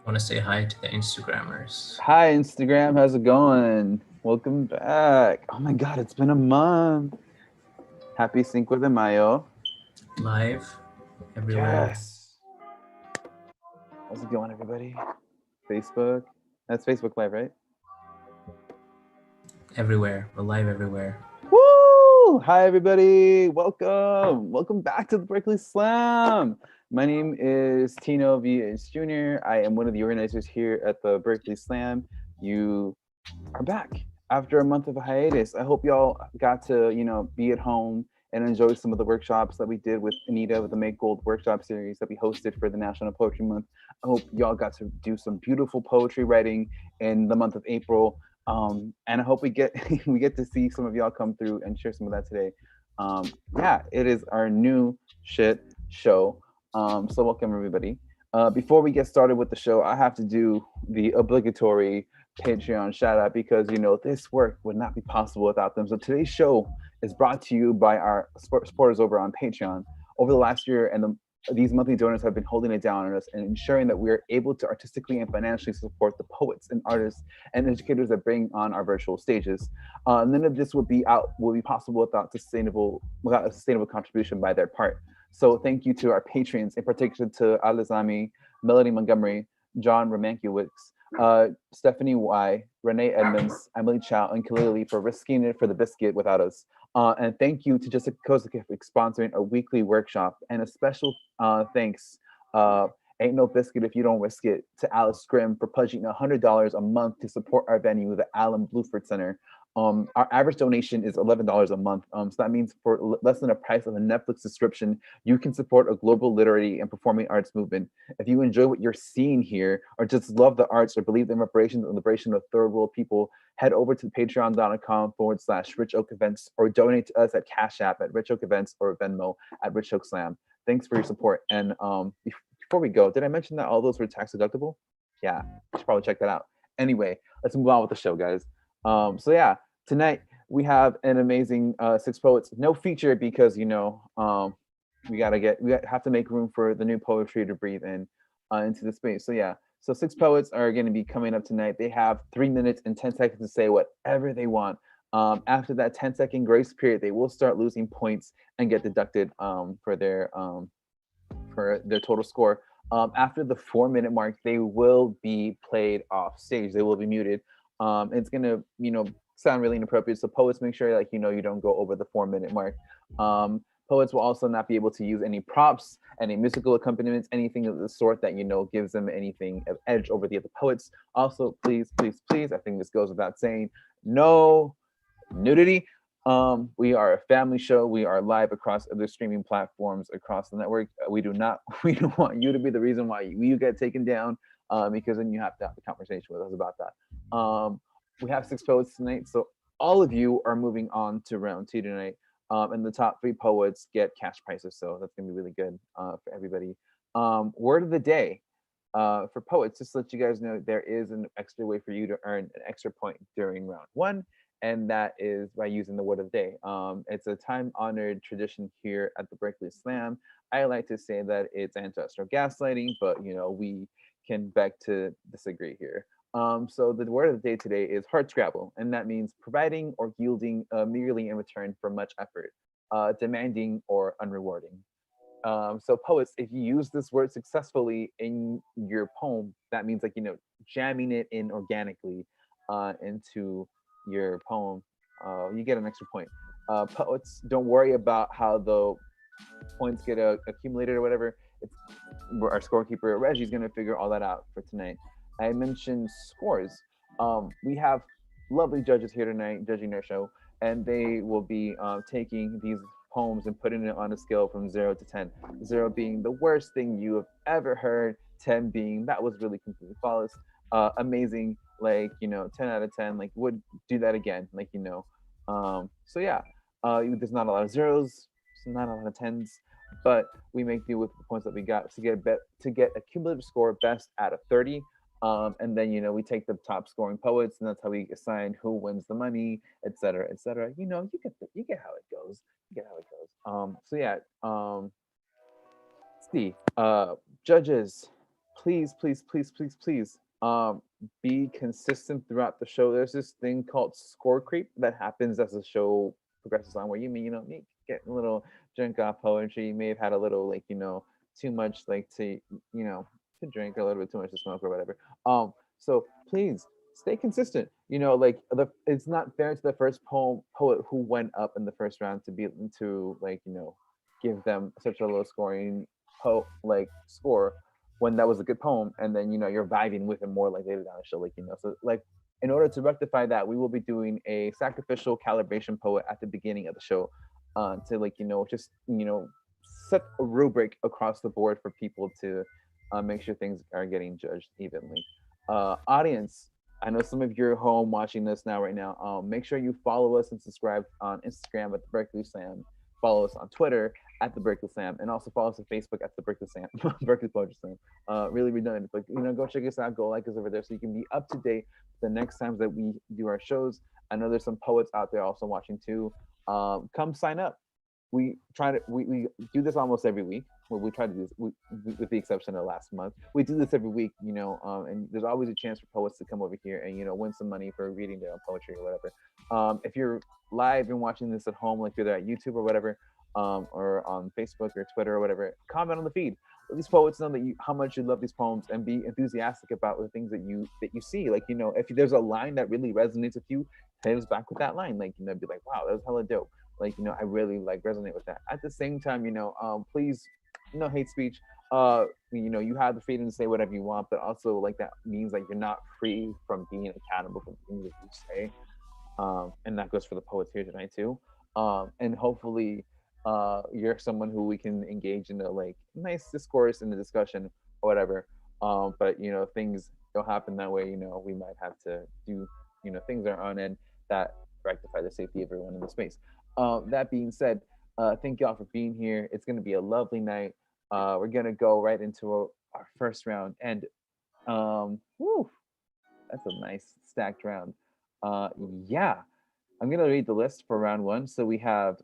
Want to say hi to the Instagrammers. Hi, Instagram. How's it going? Welcome back. Oh my God, it's been a month. Happy Cinco de Mayo. Live everywhere, Yes. How's it going, everybody? Facebook. That's Facebook Live, right? everywhere. We're live everywhere. Woo! Hi, everybody. Welcome. Welcome back to the Berkeley Slam. My name is Tino V.H. Jr. I am one of the organizers here at the Berkeley Slam. You are back after a month of a hiatus. I hope y'all got to, be at home and enjoy some of the workshops that we did with Anita with the Make Gold workshop series that we hosted for the National Poetry Month. I hope y'all got to do some beautiful poetry writing in the month of April. And I hope we get we get to see some of y'all come through and share some of that today. Yeah, it is our new shit show. So welcome everybody. Before we get started with the show, I have to do the obligatory Patreon shout out because this work would not be possible without them. So today's show is brought to you by our supporters over on Patreon. Over the last year, these monthly donors have been holding it down on us and ensuring that we are able to artistically and financially support the poets and artists and educators that bring on our virtual stages. None of this would be possible without a sustainable contribution by their part. So thank you to our patrons, in particular to Alizami, Melody Montgomery, John Romankiewicz, Stephanie Y, Renee Edmonds, Emily Chow, and Kalili for risking it for the biscuit without us. And thank you to Jessica Kozak for sponsoring a weekly workshop. And a special thanks, ain't no biscuit if you don't risk it, to Alice Grimm for pledging $100 a month to support our venue, the Allen Bluford Center. Our average donation is $11 a month. So that means for less than the price of a Netflix subscription, you can support a global literary and performing arts movement. If you enjoy what you're seeing here, or just love the arts, or believe in reparations and liberation of third world people, head over to patreon.com/Rich Oak Events, or donate to us at Cash App at Rich Oak Events or Venmo at Rich Oak Slam. Thanks for your support. And before we go, did I mention that all those were tax deductible? Yeah, you should probably check that out. Anyway, let's move on with the show, guys. So yeah, tonight we have an amazing six poets. No feature because we have to make room for the new poetry to breathe in into the space. So yeah, so six poets are going to be coming up tonight. They have 3 minutes and 10 seconds to say whatever they want. After that 10-second grace period, they will start losing points and get deducted for their total score. After the 4 minute mark, they will be played off stage. They will be muted. It's gonna, sound really inappropriate. So poets, make sure you don't go over the 4 minute mark. Poets will also not be able to use any props, any musical accompaniments, anything of the sort that gives them anything of edge over the other poets. Also, please, please, please, I think this goes without saying, no nudity. We are a family show. We are live across other streaming platforms across the network. We do not we don't want you to be the reason why you get taken down, because then you have to have a conversation with us about that. We have six poets tonight, so all of you are moving on to round two tonight. And the top three poets get cash prizes, so that's gonna be really good for everybody. Word of the day. For poets, just to let you guys know, there is an extra way for you to earn an extra point during round one, and that is by using the word of the day. It's a time-honored tradition here at the Berkeley Slam. I like to say that it's ancestral gaslighting, but we can beg to disagree here. So the word of the day today is hardscrabble, and that means providing or yielding merely in return for much effort, demanding or unrewarding. So poets, if you use this word successfully in your poem, that means jamming it in organically into your poem, you get an extra point. Poets, don't worry about how the points get accumulated or whatever. It's our scorekeeper Reggie's gonna figure all that out for tonight. I mentioned scores. We have lovely judges here tonight judging our show, and they will be taking these poems and putting it on a scale from 0 to 10. 0 being the worst thing you have ever heard, 10 being that was really completely flawless, amazing, 10 out of 10, would do that again, so yeah, there's not a lot of zeros, not a lot of tens, but we make do with the points that we got to get a cumulative score best out of 30. And then we take the top scoring poets, and that's how we assign who wins the money, etc., etc. You get how it goes. You get how it goes. So yeah. Let's see. Judges. please, please, please, please, please, be consistent throughout the show. There's this thing called score creep that happens as the show progresses on, where you get a little drink off poetry. You may have had a little too much to drink, or a little bit too much to smoke or whatever. So please stay consistent. It's not fair to the first poet who went up in the first round to be to give them such a low scoring score when that was a good poem, and then you're vibing with it more later down the show, in order to rectify that, we will be doing a sacrificial calibration poet at the beginning of the show, to just set a rubric across the board for people to make sure things are getting judged evenly. Audience, I know some of you are home watching this right now. Make sure you follow us and subscribe on Instagram at the Berkeley Slam. Follow us on Twitter at the Berkeley Slam, and also follow us on Facebook at the Berkeley Slam, Berkeley Poetry Slam. Really redundant, but go check us out, go like us over there, so you can be up to date the next times that we do our shows. I know there's some poets out there also watching too. Come sign up. We do this almost every week. Well, we try to do this, with the exception of last month. We do this every week, and there's always a chance for poets to come over here and win some money for reading their own poetry or whatever. If you're live and watching this at home, like you're there at YouTube or whatever, or on Facebook or Twitter or whatever, comment on the feed. Let these poets know that how much you love these poems, and be enthusiastic about the things that you see. If there's a line that really resonates with you, hit us back with that line. Be like, wow, that was hella dope. I really resonate with that. At the same time, please, no hate speech. You have the freedom to say whatever you want, but also that means you're not free from being accountable for the things that you say. And that goes for the poets here tonight too. And hopefully you're someone who we can engage in a nice discourse in the discussion or whatever. But things don't happen that way. We might have to do things that are on end that rectify the safety of everyone in the space. That being said, thank y'all for being here. It's going to be a lovely night. We're going to go right into our first round, and that's a nice stacked round. Yeah, I'm going to read the list for round one. So we have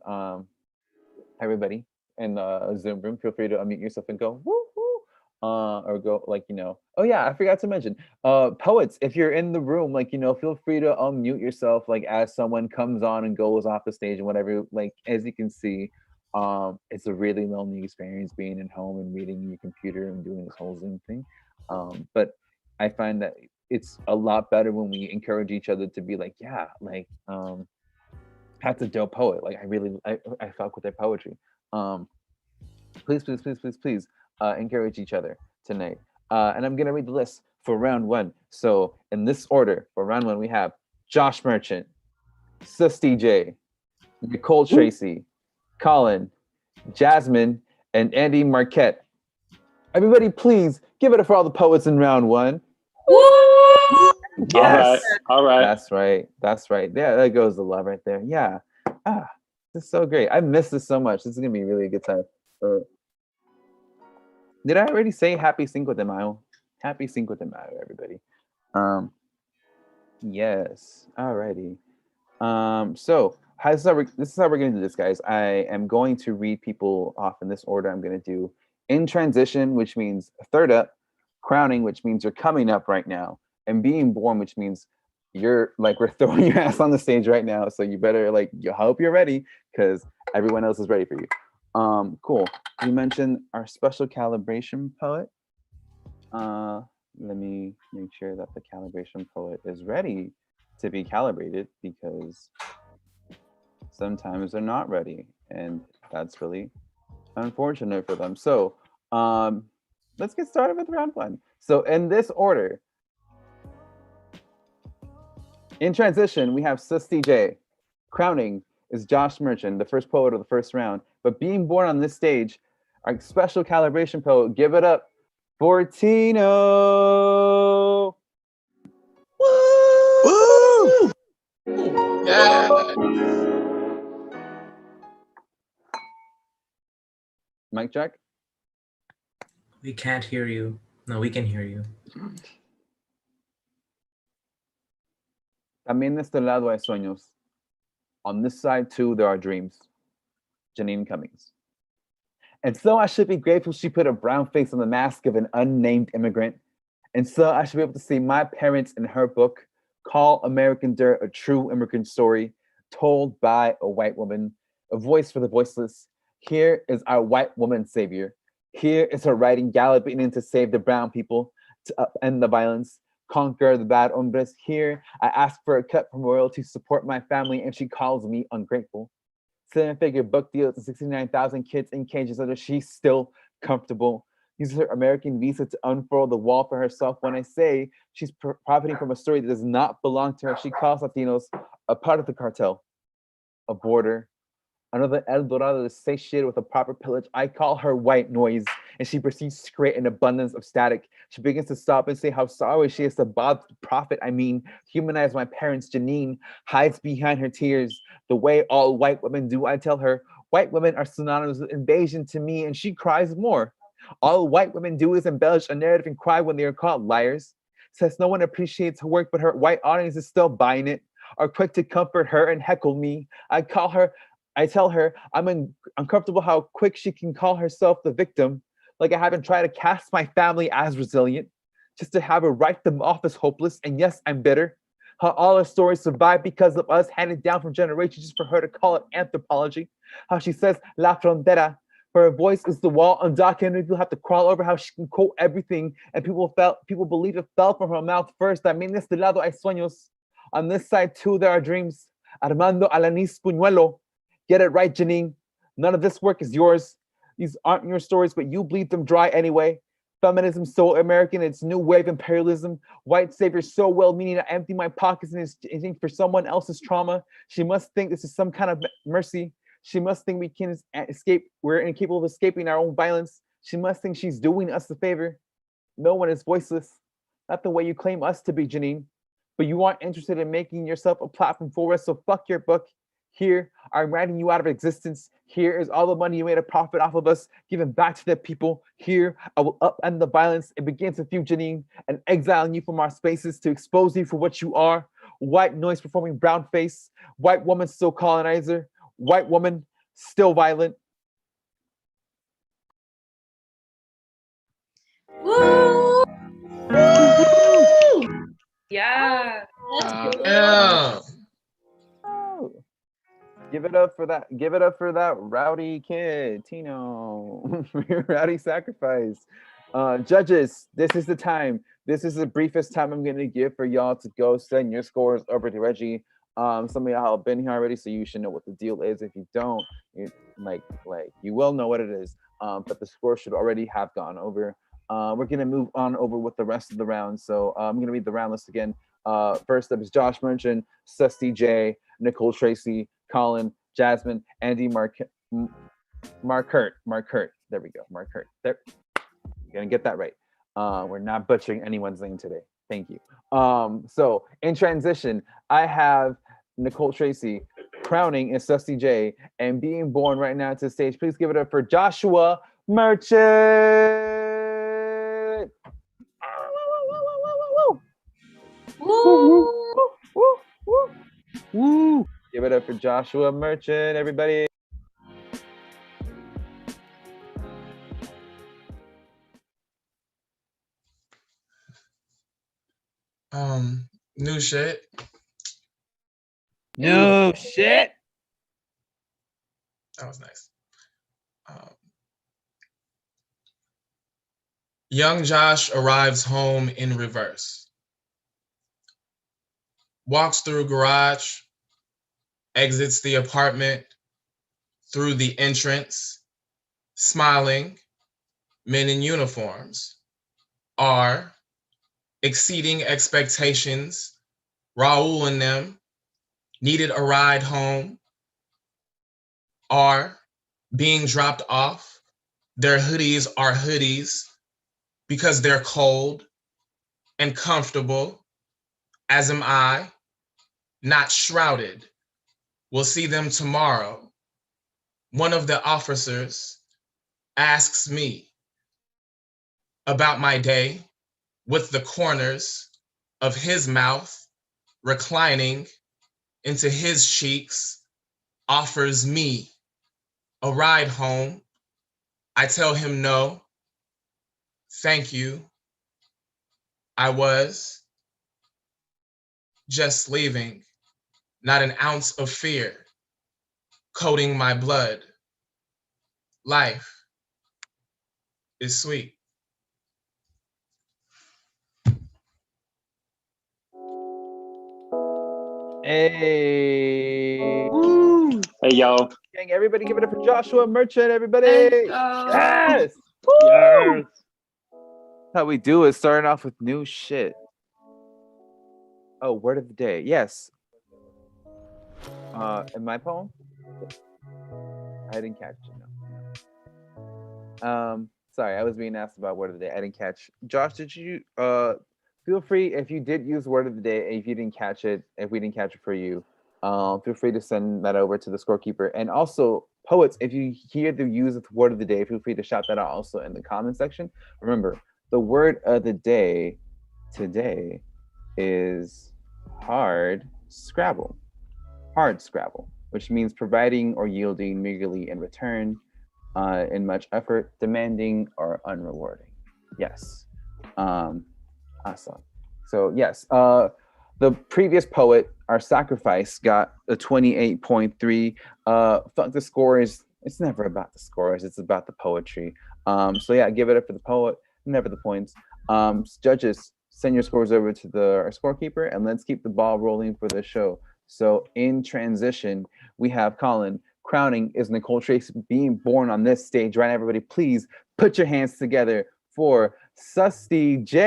everybody in the Zoom room. Feel free to unmute yourself and go woo woo. Or go oh yeah, I forgot to mention, poets, if you're in the room, feel free to unmute yourself as someone comes on and goes off the stage and whatever. As you can see, it's a really lonely experience being at home and reading your computer and doing this whole Zoom thing. But I find that it's a lot better when we encourage each other to be that's a dope poet. I fuck with their poetry. Please, please, please, please, please. Encourage each other tonight. And I'm going to read the list for round one. So in this order, for round one, we have Josh Merchant, Sus DJ, Nicole Tracy, Colin, Jasmine, and Andy Marquette. Everybody, please give it up for all the poets in round one. Woo! Yes. All right. That's right. Yeah, there goes the love right there. Yeah. This is so great. I missed this so much. This is going to be really a good time. Did I already say Happy Cinco de Mayo? Happy Cinco de Mayo, everybody. Yes. Alrighty. So this is how we're going to do this, guys. I am going to read people off in this order. I'm going to do in transition, which means third up, crowning, which means you're coming up right now, and being born, which means you're we're throwing your ass on the stage right now. So you better you hope you're ready, because everyone else is ready for you. Cool. You mentioned our special calibration poet. Let me make sure that the calibration poet is ready to be calibrated, because sometimes they're not ready, and that's really unfortunate for them. So let's get started with round one. So in this order, in transition, we have Sus DJ. Crowning is Josh Merchant, the first poet of the first round. But being born on this stage, our special calibration poet, give it up for Tino. Woo! Yeah. Mic check. We can't hear you. No, we can hear you. También de este lado hay sueños. On this side too, there are dreams. Janine Cummings. And so I should be grateful she put a brown face on the mask of an unnamed immigrant. And so I should be able to see my parents in her book call American Dirt a true immigrant story told by a white woman, a voice for the voiceless. Here is our white woman savior. Here is her writing galloping in to save the brown people, to upend the violence, conquer the bad hombres. Here I ask for a cut from royalty to support my family, and she calls me ungrateful. Seven-figure book deals and 69,000 kids in cages under she's still comfortable. Uses her American visa to unfurl the wall for herself. When I say she's profiting from a story that does not belong to her, she calls Latinos a part of the cartel, a border, another El Dorado to satiated with a proper pillage. I call her white noise, and she proceeds to create an abundance of static. She begins to stop and say how sorry she is to Bob the prophet. I mean, humanize my parents. Janine hides behind her tears the way all white women do. I tell her, white women are synonymous with invasion to me, and she cries more. All white women do is embellish a narrative and cry when they are called liars. Says no one appreciates her work, but her white audience is still buying it, are quick to comfort her and heckle me. I tell her I'm uncomfortable how quick she can call herself the victim, like I haven't tried to cast my family as resilient, just to have her write them off as hopeless. And yes, I'm bitter. How all our stories survive because of us, handed down from generations, just for her to call it anthropology. How she says La Frontera, her voice is the wall undocumented. People have to crawl over how she can quote everything, and people believe it fell from her mouth first. I mean, este lado hay sueños. On this side too, there are dreams. Armando Alanis Puñuelo. Get it right, Janine. None of this work is yours. These aren't your stories, but you bleed them dry anyway. Feminism so American, it's new wave imperialism. White savior so well-meaning, I empty my pockets and think for someone else's trauma. She must think this is some kind of mercy. She must think we can escape. We're incapable of escaping our own violence. She must think she's doing us a favor. No one is voiceless. Not the way you claim us to be, Janine. But you aren't interested in making yourself a platform for us, so fuck your book. Here, I'm writing you out of existence. Here is all the money you made a profit off of us, given back to the people. Here, I will upend the violence. It begins with you, Janine, and exiling you from our spaces to expose you for what you are. White noise performing brown face. White woman still colonizer. White woman still violent. Woo! Woo! Yeah. Yeah. Oh. Give it up for that. Give it up for that rowdy kid, Tino. Rowdy sacrifice. Judges, this is the time. This is the briefest time I'm going to give for y'all to go send your scores over to Reggie. Some of y'all have been here already, so you should know what the deal is. If you don't, you will know what it is. But the score should already have gone over. We're gonna move on over with the rest of the round. So I'm gonna read the round list again. First up is Josh Merchant, Susty J, Nicole Tracy, Colin, Jasmine, Andy, Mark Hurt. There we go, Mark Hurt. There, you're gonna get that right. We're not butchering anyone's name today. Thank you. So in transition, I have Nicole Tracy crowning is Susty J and being born right now to the stage. Please give it up for Joshua Merchant. Woo! Give it up for Joshua Merchant, everybody. New shit. No shit. That was nice. Young Josh arrives home in reverse. Walks through garage, exits the apartment through the entrance, smiling. Men in uniforms are exceeding expectations. Raul and them needed a ride home, are being dropped off. Their hoodies are hoodies because they're cold and comfortable, as am I, not shrouded. We'll see them tomorrow. One of the officers asks me about my day with the corners of his mouth reclining into his cheeks, offers me a ride home I tell him no, thank you. I was just leaving, not an ounce of fear coating my blood. Life is sweet. Hey. Woo! Hey, yo. Gang, everybody give it up for Joshua Merchant, everybody. Let's go. Yes. Yes. How we do is starting off with new shit. Oh, word of the day. Yes. In my poem? I didn't catch it. No. Sorry, I was being asked about word of the day. I didn't catch. Josh, did you feel free if you did use word of the day, if you didn't catch it, if we didn't catch it for you, feel free to send that over to the scorekeeper. And also, poets, if you hear the use of the word of the day, feel free to shout that out also in the comment section. Remember, the word of the day today is hard Scrabble. Hard Scrabble, which means providing or yielding meagerly in return, in much effort, demanding or unrewarding. Yes. Awesome. So yes, the previous poet, our sacrifice, got a 28.3. Fuck the scores. It's never about the scores. It's about the poetry. So yeah, give it up for the poet, never the points. Judges, send your scores over to our scorekeeper, and let's keep the ball rolling for the show. So in transition, we have Colin. Crowning is Nicole Tracy being born on this stage, right? Everybody, please put your hands together for Susty J.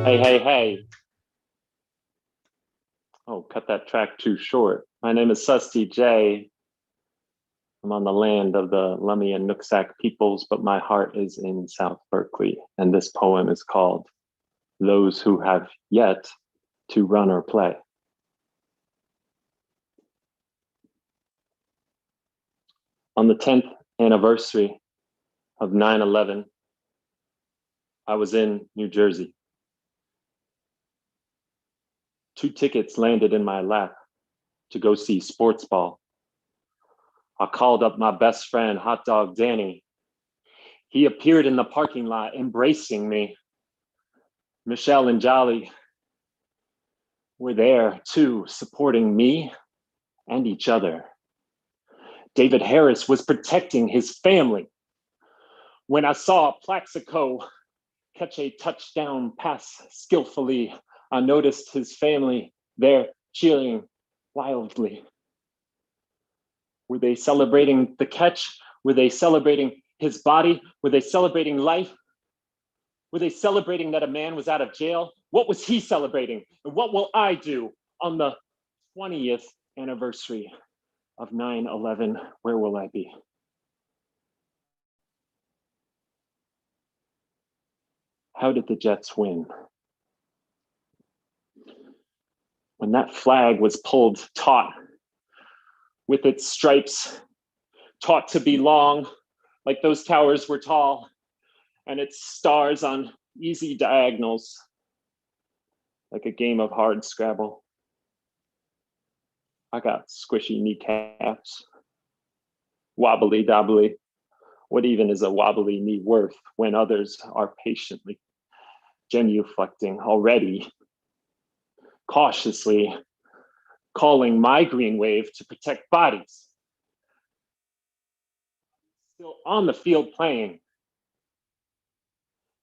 Hey. Oh, cut that track too short. My name is Susty J. I'm on the land of the Lummi and Nooksack peoples, but my heart is in South Berkeley. And this poem is called Those Who Have Yet to Run or Play. On the 10th anniversary of 9/11, I was in New Jersey. 2 tickets landed in my lap to go see sports ball. I called up my best friend, Hot Dog Danny. He appeared in the parking lot embracing me. Michelle and Jolly were there too, supporting me and each other. David Harris was protecting his family. When I saw Plaxico catch a touchdown pass skillfully, I noticed his family there cheering wildly. Were they celebrating the catch? Were they celebrating his body? Were they celebrating life? Were they celebrating that a man was out of jail? What was he celebrating? And what will I do on the 20th anniversary of 9/11? Where will I be? How did the Jets win? When that flag was pulled taut, with its stripes taught to be long, like those towers were tall, and its stars on easy diagonals, like a game of hard Scrabble. I got squishy kneecaps, wobbly dobbly. What even is a wobbly knee worth when others are patiently genuflecting already, cautiously calling my green wave to protect bodies? Still on the field playing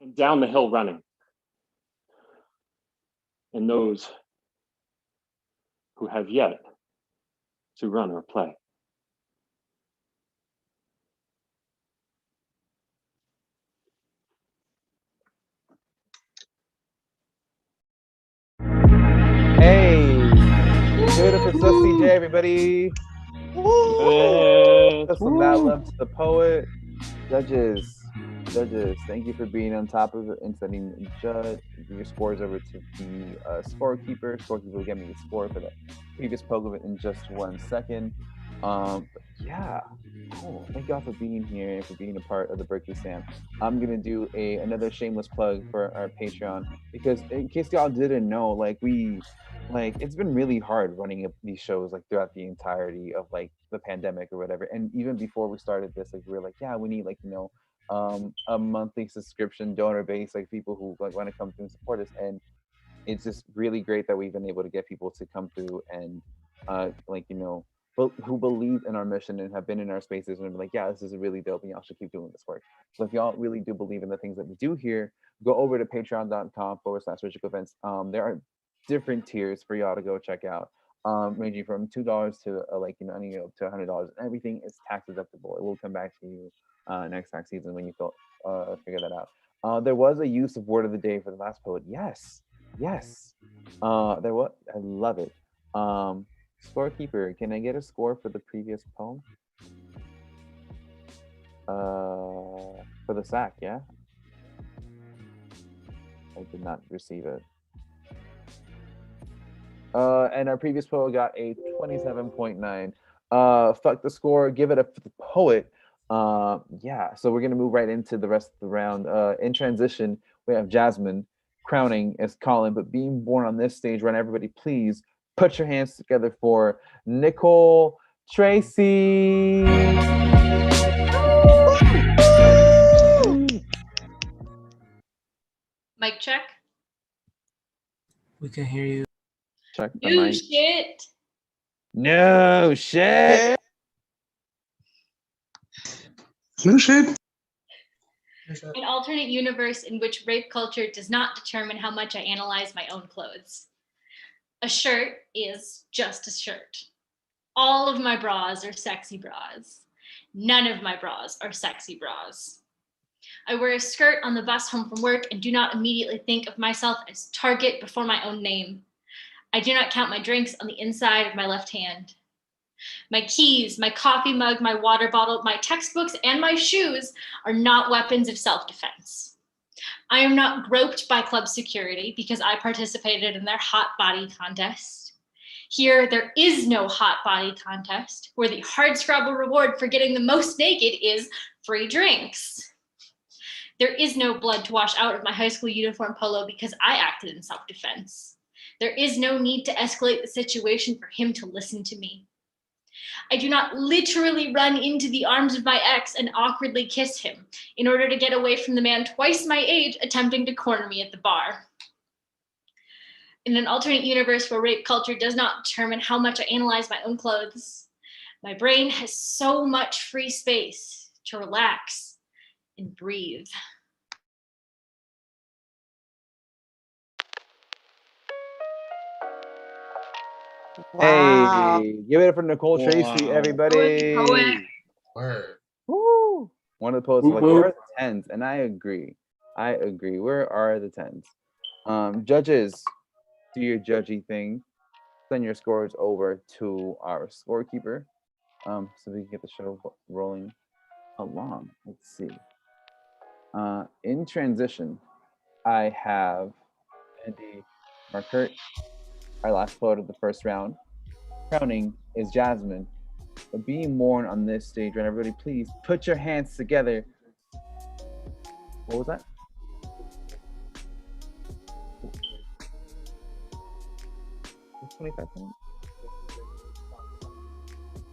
and down the hill running. And those who have yet to run or play. Hey, give it up for Susty J, everybody. That's some mad love to the poet. Judges, thank you for being on top of it and sending your scores over to the scorekeeper. Scorekeeper will get me the score for the previous poem in just 1 second. Yeah. Oh, thank y'all for being here and for being a part of the Berkeley Slam. I'm gonna do another shameless plug for our Patreon because in case y'all didn't know, it's been really hard running these shows like throughout the entirety of like the pandemic or whatever. And even before we started this, like we were like, yeah, we need a monthly subscription donor base, like people who like want to come through and support us. And it's just really great that we've been able to get people to come through and who believe in our mission and have been in our spaces and be like, yeah, this is really dope and y'all should keep doing this work. So if y'all really do believe in the things that we do here, go over to patreon.com/Surgical Events. There are different tiers for y'all to go check out, ranging from $2 to to $100. And everything is tax deductible. It will come back to you next tax season when you figure that out. There was a use of word of the day for the last poet. Yes. There was. I love it. Scorekeeper, can I get a score for the previous poem? For the sack, yeah? I did not receive it. And our previous poet got a 27.9. Fuck the score, give it up for the poet. Yeah, so we're gonna move right into the rest of the round. In transition, we have Jasmine. Crowning is Colin, but being born on this stage, run everybody please put your hands together for Nicole Tracy. Mic check. We can hear you. Check the New mic. shit. No shit. No shit. An alternate universe in which rape culture does not determine how much I analyze my own clothes. A shirt is just a shirt. All of my bras are sexy bras. None of my bras are sexy bras. I wear a skirt on the bus home from work and do not immediately think of myself as target before my own name. I do not count my drinks on the inside of my left hand. My keys, my coffee mug, my water bottle, my textbooks, and my shoes are not weapons of self-defense. I am not groped by club security because I participated in their hot body contest. Here, there is no hot body contest, where the hardscrabble reward for getting the most naked is free drinks. There is no blood to wash out of my high school uniform polo because I acted in self-defense. There is no need to escalate the situation for him to listen to me. I do not literally run into the arms of my ex and awkwardly kiss him in order to get away from the man twice my age attempting to corner me at the bar. In an alternate universe where rape culture does not determine how much I analyze my own clothes, my brain has so much free space to relax and breathe. Wow. Hey, give it up for Nicole Tracy, everybody. Poet. Word. Woo. One of the poets was like, where are the tens? And I agree. Where are the tens? Judges, do your judgy thing. Send your scores over to our scorekeeper, so we can get the show rolling along. Let's see. In transition, I have Andy Markert, our last poet of the first round. Crowning is Jasmine. But being born on this stage, and everybody please put your hands together. What was that?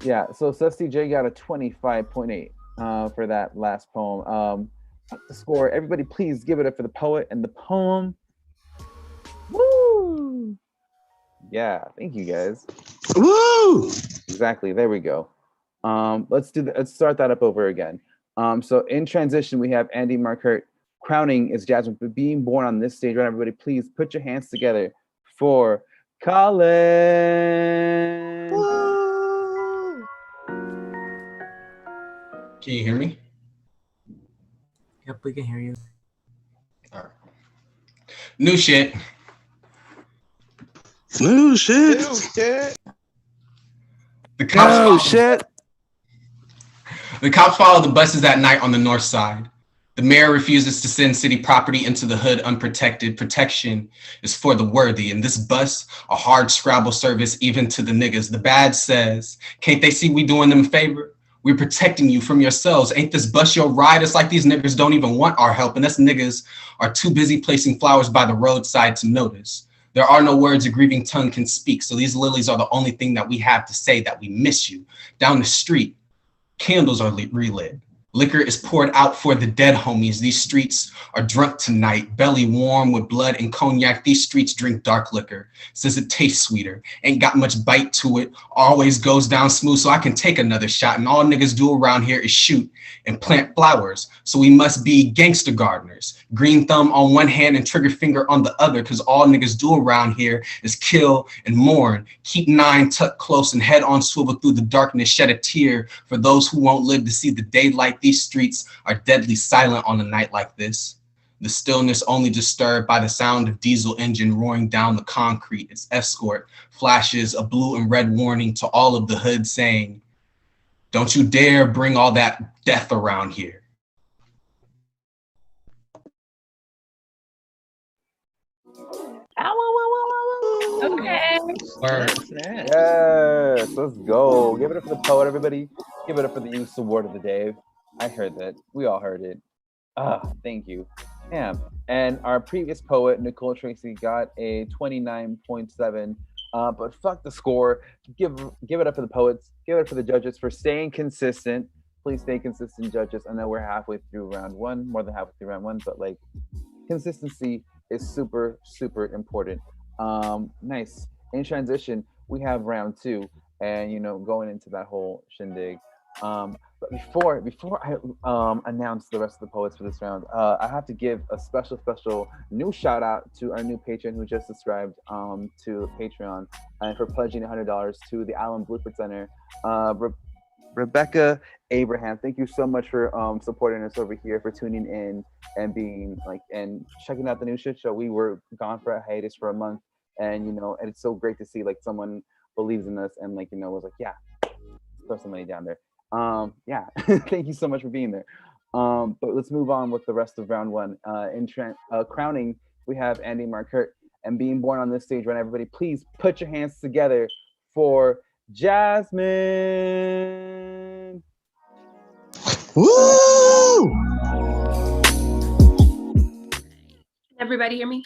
Yeah, so Susty J got a 25.8 for that last poem. The score, everybody please give it up for the poet and the poem. Woo! Yeah, thank you guys. Woo! Exactly, there we go. Let's start that up over again. So in transition, we have Andy Markert. Crowning is Jasmine. For being born on this stage, right? Everybody, please put your hands together for Colin. Woo! Can you hear me? Yep, we can hear you. All right. New shit. No shit. The cops shit. The cops follow the buses at night on the north side. The mayor refuses to send city property into the hood unprotected. Protection is for the worthy. And this bus, a hard scrabble service even to the niggas. The badge says, can't they see we doing them a favor? We're protecting you from yourselves. Ain't this bus your ride? It's like these niggas don't even want our help. And us niggas are too busy placing flowers by the roadside to notice. There are no words a grieving tongue can speak. So these lilies are the only thing that we have to say that we miss you. Down the street, candles are relit. Liquor is poured out for the dead homies. These streets are drunk tonight, belly warm with blood and cognac. These streets drink dark liquor. Says it tastes sweeter. Ain't got much bite to it. Always goes down smooth so I can take another shot. And all niggas do around here is shoot and plant flowers. So we must be gangster gardeners. Green thumb on one hand and trigger finger on the other, because all niggas do around here is kill and mourn. Keep 9 tucked close and head on swivel through the darkness. Shed a tear for those who won't live to see the daylight. These streets are deadly silent on a night like this. The stillness only disturbed by the sound of diesel engine roaring down the concrete. Its escort flashes a blue and red warning to all of the hood saying, don't you dare bring all that death around here. Okay. Yes, let's go. Give it up for the poet, everybody. Give it up for the Youth Award of the day. I heard that. We all heard it. Thank you. Yeah. And our previous poet, Nicole Tracy, got a 29.7. But fuck the score. Give it up for the poets. Give it up for the judges for staying consistent. Please stay consistent, judges. I know we're halfway through round one, more than halfway through round one, but like consistency is super, super important. Nice. In transition, we have round two, and going into that whole shindig. But before I announce the rest of the poets for this round, I have to give a special new shout out to our new patron who just subscribed to Patreon and for pledging $100 to the Allen Bluford Center. Rebecca Abraham, thank you so much for supporting us over here, for tuning in and being and checking out the new shit show. We were gone for a hiatus for a month, and and it's so great to see someone believes in us and was like, yeah, throw some money down there. Yeah, thank you so much for being there. But let's move on with the rest of round one. In crowning, we have Andy Markert, and being born on this stage. Right, everybody, please put your hands together for Jasmine. Woo! Everybody hear me?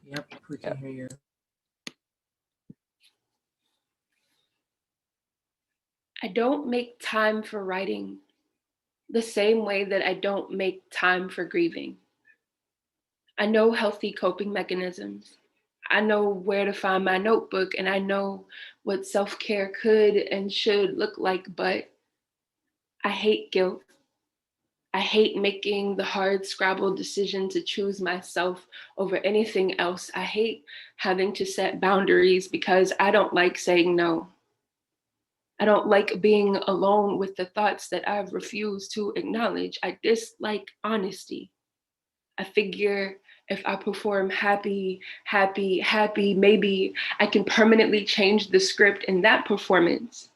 Yep, we can hear you. I don't make time for writing the same way that I don't make time for grieving. I know healthy coping mechanisms. I know where to find my notebook, and I know what self-care could and should look like, but I hate guilt. I hate making the hard scrabble decision to choose myself over anything else. I hate having to set boundaries because I don't like saying no. I don't like being alone with the thoughts that I've refused to acknowledge. I dislike honesty. I figure if I perform happy, maybe I can permanently change the script, and that performance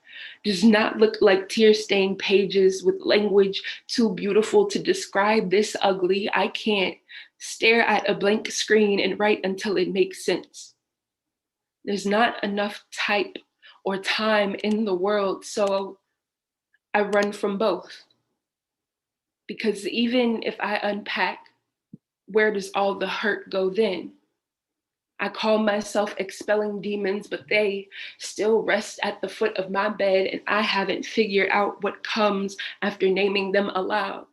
does not look like tear-stained pages with language too beautiful to describe this ugly. I can't stare at a blank screen and write until it makes sense. There's not enough type or time in the world, so I run from both. Because even if I unpack, where does all the hurt go then? I call myself expelling demons, but they still rest at the foot of my bed, and I haven't figured out what comes after naming them aloud.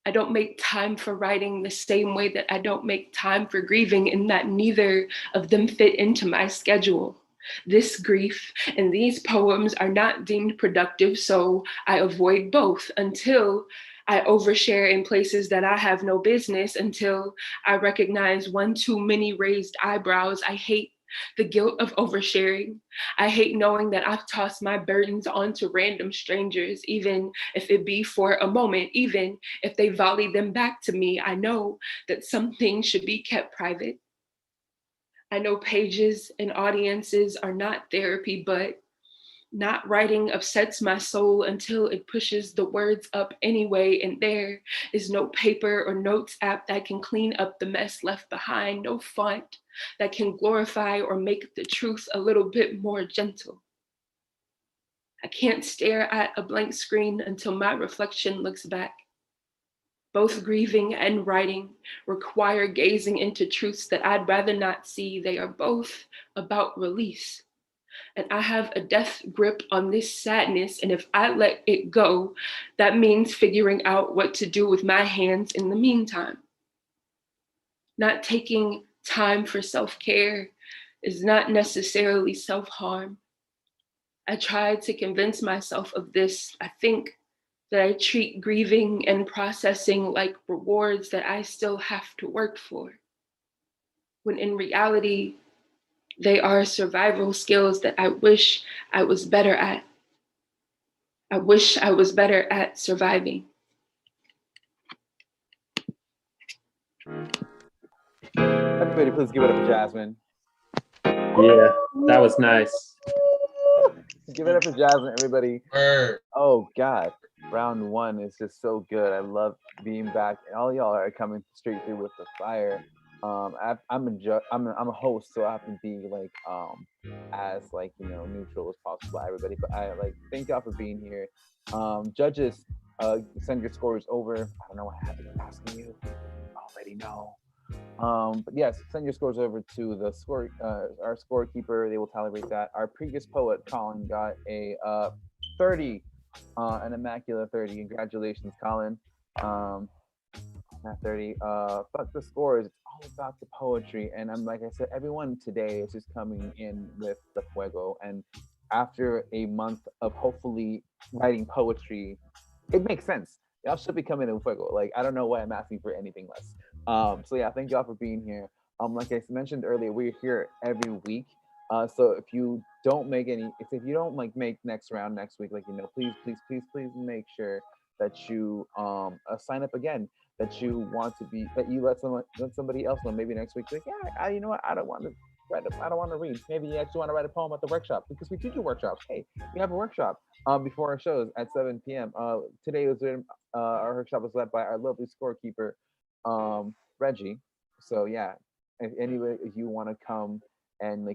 I don't make time for writing the same way that I don't make time for grieving, and that neither of them fit into my schedule. This grief and these poems are not deemed productive, so I avoid both until I overshare in places that I have no business, until I recognize one too many raised eyebrows. I hate the guilt of oversharing. I hate knowing that I've tossed my burdens onto random strangers, even if it be for a moment, even if they volley them back to me. I know that some things should be kept private. I know pages and audiences are not therapy, but Not writing upsets my soul until it pushes the words up anyway, and there is no paper or notes app that can clean up the mess left behind, no font that can glorify or make the truth a little bit more gentle. I can't stare at a blank screen until my reflection looks back. Both grieving and writing require gazing into truths that I'd rather not see. They are both about release. And I have a death grip on this sadness, and if I let it go, that means figuring out what to do with my hands in the meantime. Not taking time for self-care is not necessarily self-harm. I try to convince myself of this. I think that I treat grieving and processing like rewards that I still have to work for, when in reality, they are survival skills that I wish I was better at. I wish I was better at surviving. Everybody, please give it up for Jasmine. Yeah, that was nice. Give it up for Jasmine, everybody. Word. Oh God, round one is just so good. I love being back, and all y'all are coming straight through with the fire. I'm a host, so I have to be like as like neutral as possible to everybody. But I like thank y'all for being here. Judges, send your scores over. I don't know what I have to be asking you. Already know. But yes, send your scores over to the score, our scorekeeper. They will calibrate that. Our previous poet, Colin, got a 30, an immaculate 30. Congratulations, Colin. Not 30. Fuck the scores. It's all about the poetry. And I'm like I said, everyone today is just coming in with the fuego. And after a month of hopefully writing poetry, it makes sense. Y'all should be coming in fuego. Like I don't know why I'm asking for anything less. So yeah, thank y'all for being here. Like I mentioned earlier, we're here every week. So if you don't make if you don't like make next round next week, like please make sure that you sign up again. That you want to be, that you let somebody else know. Maybe next week, like yeah, you know what, I don't want to read. Maybe you actually want to write a poem at the workshop, because we do workshops. Hey, we have a workshop before our shows at 7 p.m. Today was our workshop was led by our lovely scorekeeper, Reggie. So yeah, if you want to come and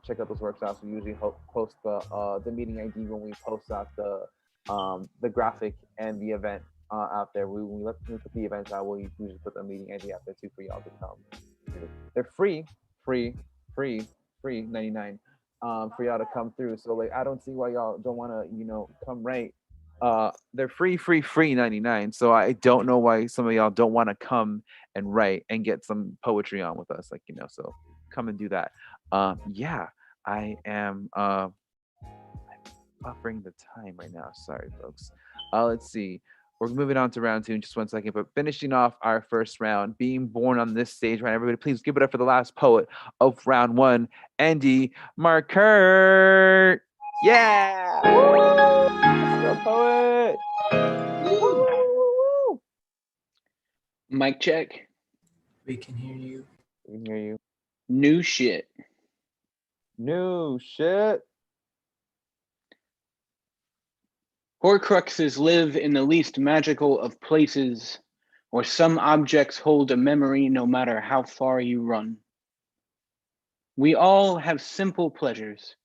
check out those workshops, we usually post the meeting ID when we post out the graphic and the event out there. We put the events out. We usually put the meeting ID out there too for y'all to come. They're free 99 for y'all to come through. So like I don't see why y'all don't want to come right. They're free 99. So I don't know why some of y'all don't want to come and write and get some poetry on with us, so come and do that. Yeah, I am buffering the time right now. Sorry, folks. Let's see. We're moving on to round two in just 1 second, but finishing off our first round, being born on this stage, right? Everybody, please give it up for the last poet of round one, Andy Markert. Yeah! Let's go, poet! Woo! Mic check. We can hear you. We can hear you. New shit. New shit. Horcruxes live in the least magical of places, or some objects hold a memory no matter how far you run. We all have simple pleasures,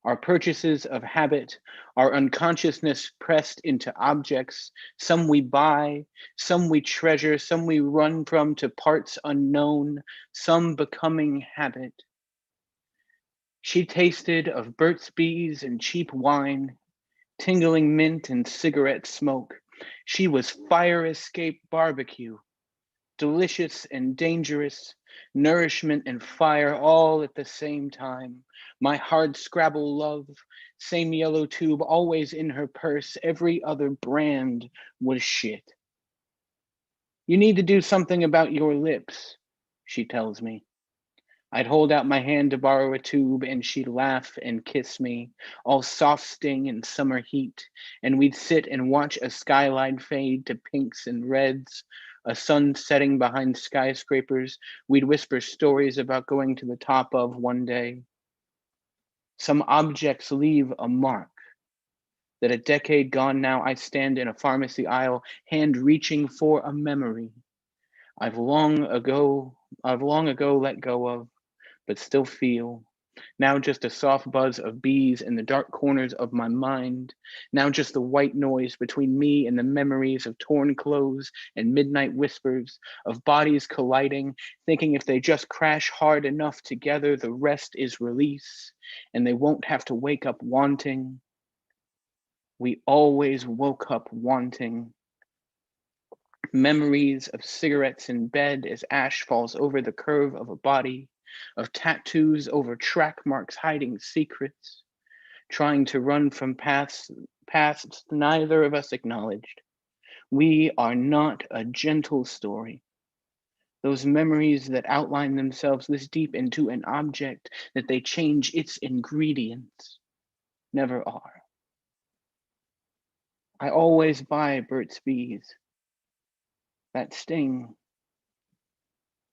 our purchases of habit, our unconsciousness pressed into objects, some we buy, some we treasure, some we run from to parts unknown, some becoming habit. She tasted of Burt's Bees and cheap wine, tingling mint and cigarette smoke. She was fire escape barbecue, delicious and dangerous, nourishment and fire all at the same time. My hard scrabble love, same yellow tube always in her purse. Every other brand was shit. You need to do something about your lips, she tells me. I'd hold out my hand to borrow a tube and she'd laugh and kiss me, all soft sting in summer heat. And we'd sit and watch a skyline fade to pinks and reds, a sun setting behind skyscrapers. We'd whisper stories about going to the top of one day. Some objects leave a mark, that a decade gone now I stand in a pharmacy aisle, hand reaching for a memory I've long ago let go of, but still feel. Now just a soft buzz of bees in the dark corners of my mind. Now just the white noise between me and the memories of torn clothes and midnight whispers of bodies colliding, thinking if they just crash hard enough together, the rest is release, and they won't have to wake up wanting. We always woke up wanting. Memories of cigarettes in bed as ash falls over the curve of a body, of tattoos over track marks hiding secrets, trying to run from paths neither of us acknowledged. We are not a gentle story. Those memories that outline themselves this deep into an object that they change its ingredients never are. I always buy Burt's Bees. That sting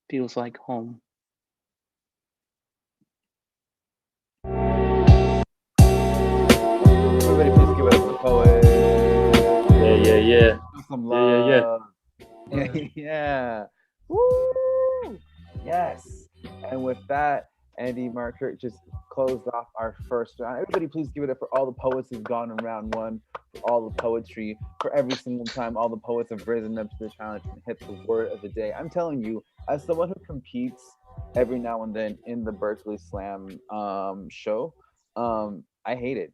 feels like home. Everybody, please give it up for the poet. Yeah. Some Yeah. love. Yeah. Woo! Yes. And with that, Andy Marker just closed off our first round. Everybody, please give it up for all the poets who've gone in round one, for all the poetry, for every single time all the poets have risen up to the challenge and hit the word of the day. I'm telling you, as someone who competes every now and then in the Berkeley Slam show, I hate it.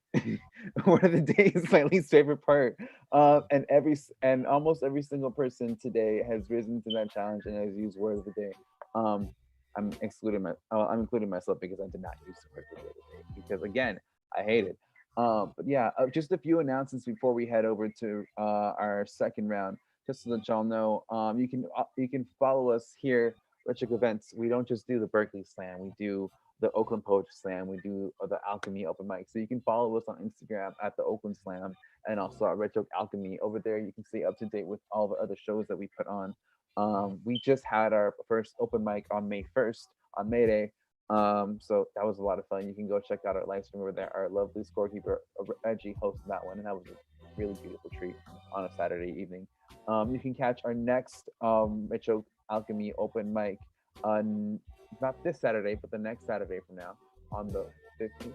Word of the day is my least favorite part. And almost every single person today has risen to that challenge and has used word of the day. I'm including myself because I did not use the word of the day because again, I hate it. But yeah, just a few announcements before we head over to our second round. Just so that y'all know, you can follow us here, Retro Events. We don't just do the Berkeley Slam. We do the Oakland Poetry Slam. We do the Alchemy Open Mic. So you can follow us on Instagram at the Oakland Slam and also at Retro Alchemy. Over there, you can stay up to date with all the other shows that we put on. We just had our first open mic on May 1st, on May Day. So that was a lot of fun. You can go check out our live stream over there. Our lovely scorekeeper, Reggie, hosted that one, and that was a really beautiful treat on a Saturday evening. You can catch our next Retro Alchemy open mic on not this Saturday, but the next Saturday from now on the 15th.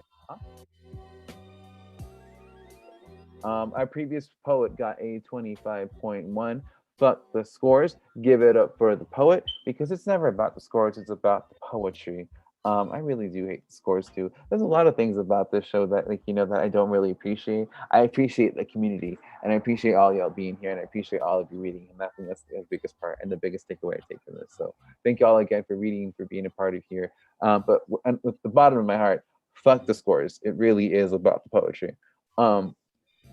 Our previous poet got a 25.1. Fuck the scores. Give it up for the poet because it's never about the scores. It's about the poetry. I really do hate the scores too. There's a lot of things about this show that that I don't really appreciate. I appreciate the community and I appreciate all y'all being here and I appreciate all of you reading. And I think that's the biggest part and the biggest takeaway I take from this. So thank y'all again for reading, for being a part of here. But with the bottom of my heart, fuck the scores. It really is about the poetry.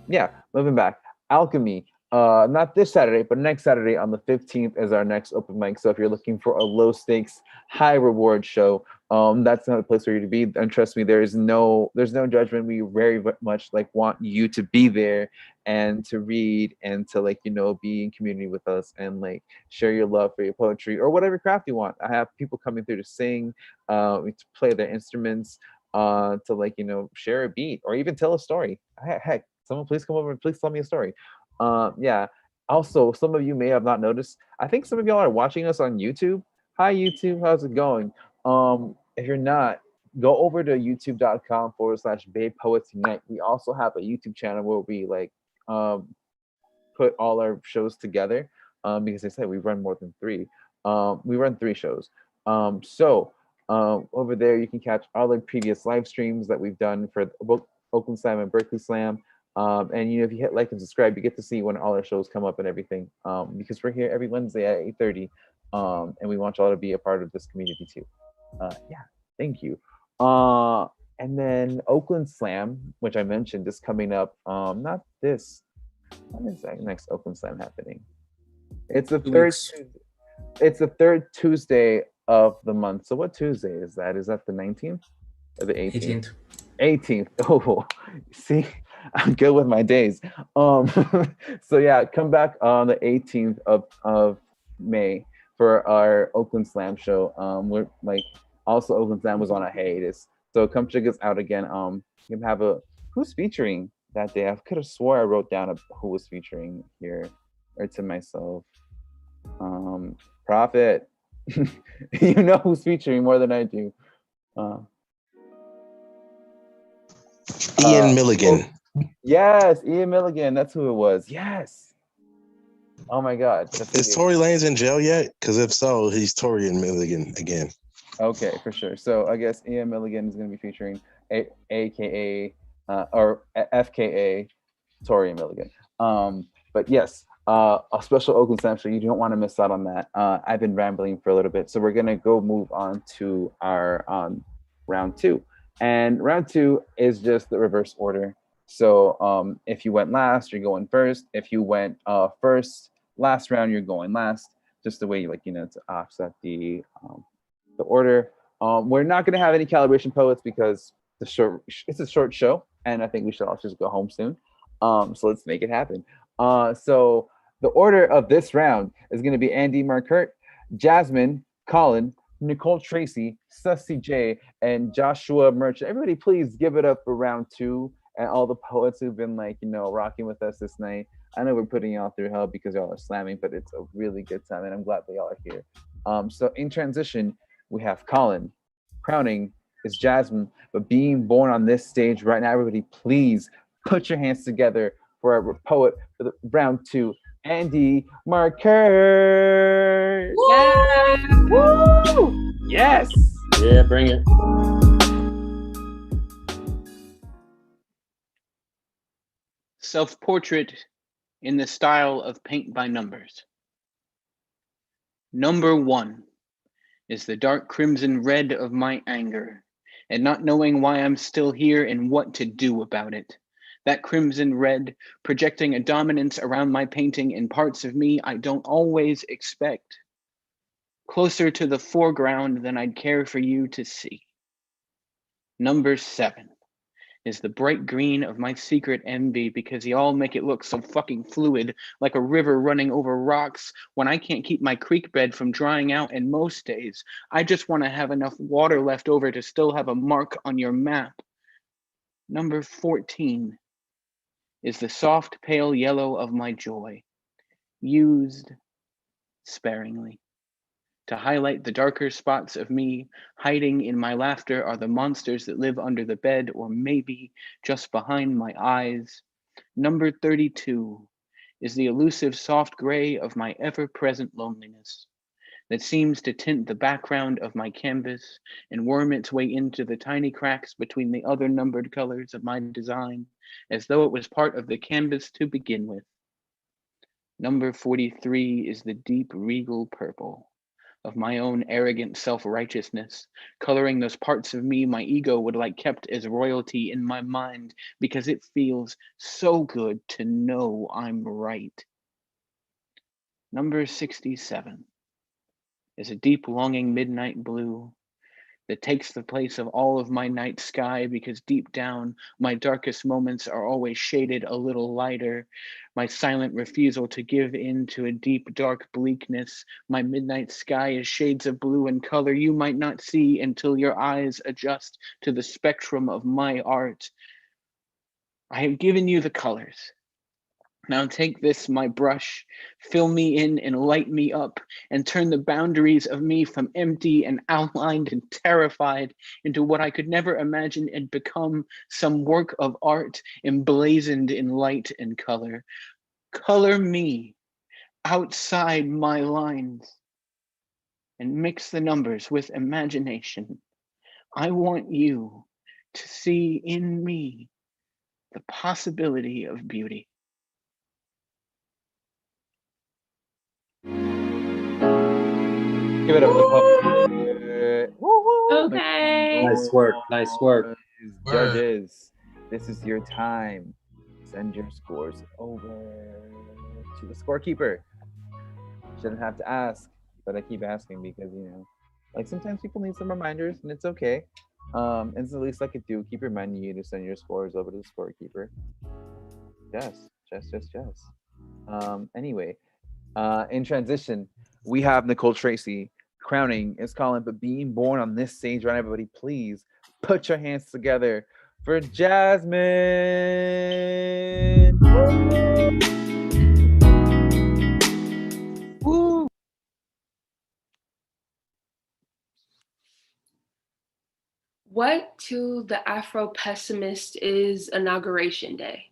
Yeah, moving back. Alchemy. Not this Saturday, but next Saturday on the 15th is our next open mic. So if you're looking for a low stakes, high reward show, that's not a place for you to be. And trust me, there's no judgment. We very much want you to be there and to read and to be in community with us and share your love for your poetry or whatever craft you want. I have people coming through to sing, to play their instruments, to share a beat or even tell a story. Heck, someone please come over and please tell me a story. Yeah. Also, some of you may have not noticed. I think some of y'all are watching us on YouTube. Hi, YouTube. How's it going? If you're not, go over to youtube.com/Bay Poets Unite. We also have a YouTube channel where we put all our shows together because they said we run more than 3. We run 3 shows. Over there, you can catch all the previous live streams that we've done for Oakland Slam and Berkeley Slam. And if you hit like and subscribe, you get to see when all our shows come up and everything. Because we're here every Wednesday at 8:30, and we want y'all to be a part of this community too. Yeah, thank you. And then Oakland Slam, which I mentioned, is coming up. Not this. When is that next Oakland Slam happening? It's the third. It's the third Tuesday of the month. So what Tuesday is that? Is that the 19th or the 18th? 18th. Oh, see. I'm good with my days. So yeah, come back on the 18th of May for our Oakland Slam show. We're also Oakland Slam was on a hiatus, so come check us out again. You can have who's featuring that day. I could have swore I wrote down who was featuring here, or to myself. Prophet, you know who's featuring more than I do. Ian Milligan. Yes, Ian Milligan. That's who it was. Yes. Oh my God. Is Tory Lanez in jail yet? Because if so, he's Tory and Milligan again. Okay, for sure. So I guess Ian Milligan is going to be featuring AKA or FKA Tory and Milligan. But yes, a special Oakland Slam show. You don't want to miss out on that. I've been rambling for a little bit, so we're gonna go move on to our round two. And round two is just the reverse order. So if you went last, you're going first. If you went first last round, you're going last. Just the way to offset the order. We're not gonna have any calibration poets because it's a short show, and I think we should all just go home soon. So let's make it happen. So the order of this round is going to be Andy Markert, Jasmine, Colin, Nicole Tracy, Sussy J, and Joshua Merchant. Everybody, please give it up for round two and all the poets who've been rocking with us this night. I know we're putting y'all through hell because y'all are slamming, but it's a really good time, and I'm glad that y'all are here. So in transition, we have Colin. Crowning is Jasmine, but being born on this stage right now, everybody, please put your hands together for our poet for the round two, Andy Markert. Yeah. Woo! Yes. Yeah, bring it. Self-portrait in the style of paint by numbers. Number 1 is the dark crimson red of my anger and not knowing why I'm still here and what to do about it. That crimson red projecting a dominance around my painting in parts of me I don't always expect. Closer to the foreground than I'd care for you to see. Number 7 is the bright green of my secret envy because y'all make it look so fucking fluid, like a river running over rocks when I can't keep my creek bed from drying out, and most days I just want to have enough water left over to still have a mark on your map. Number 14 is the soft pale yellow of my joy, used sparingly. To highlight the darker spots of me, hiding in my laughter are the monsters that live under the bed or maybe just behind my eyes. Number 32 is the elusive soft gray of my ever-present loneliness that seems to tint the background of my canvas and worm its way into the tiny cracks between the other numbered colors of my design, as though it was part of the canvas to begin with. Number 43 is the deep regal purple of my own arrogant self-righteousness, coloring those parts of me my ego would like kept as royalty in my mind because it feels so good to know I'm right. Number 67 is a deep longing midnight blue that takes the place of all of my night sky because deep down, my darkest moments are always shaded a little lighter. My silent refusal to give in to a deep, dark bleakness. My midnight sky is shades of blue and color you might not see until your eyes adjust to the spectrum of my art. I have given you the colors. Now take this, my brush, fill me in and light me up, and turn the boundaries of me from empty and outlined and terrified into what I could never imagine had become some work of art emblazoned in light and color. Color me outside my lines and mix the numbers with imagination. I want you to see in me the possibility of beauty. Give it up for the poet. Woo, woo. Okay. Nice work. Nice work. Judges, this is your time. Send your scores over to the scorekeeper. Shouldn't have to ask, but I keep asking because sometimes people need some reminders, and it's okay. And it's the least I could do. Keep reminding you to send your scores over to the scorekeeper. Yes. Anyway, in transition, we have Nicole Tracy. Crowning is Colin, but being born on this stage, right? Everybody, please put your hands together for Jasmine. Woo! What to the Afro pessimist is Inauguration Day?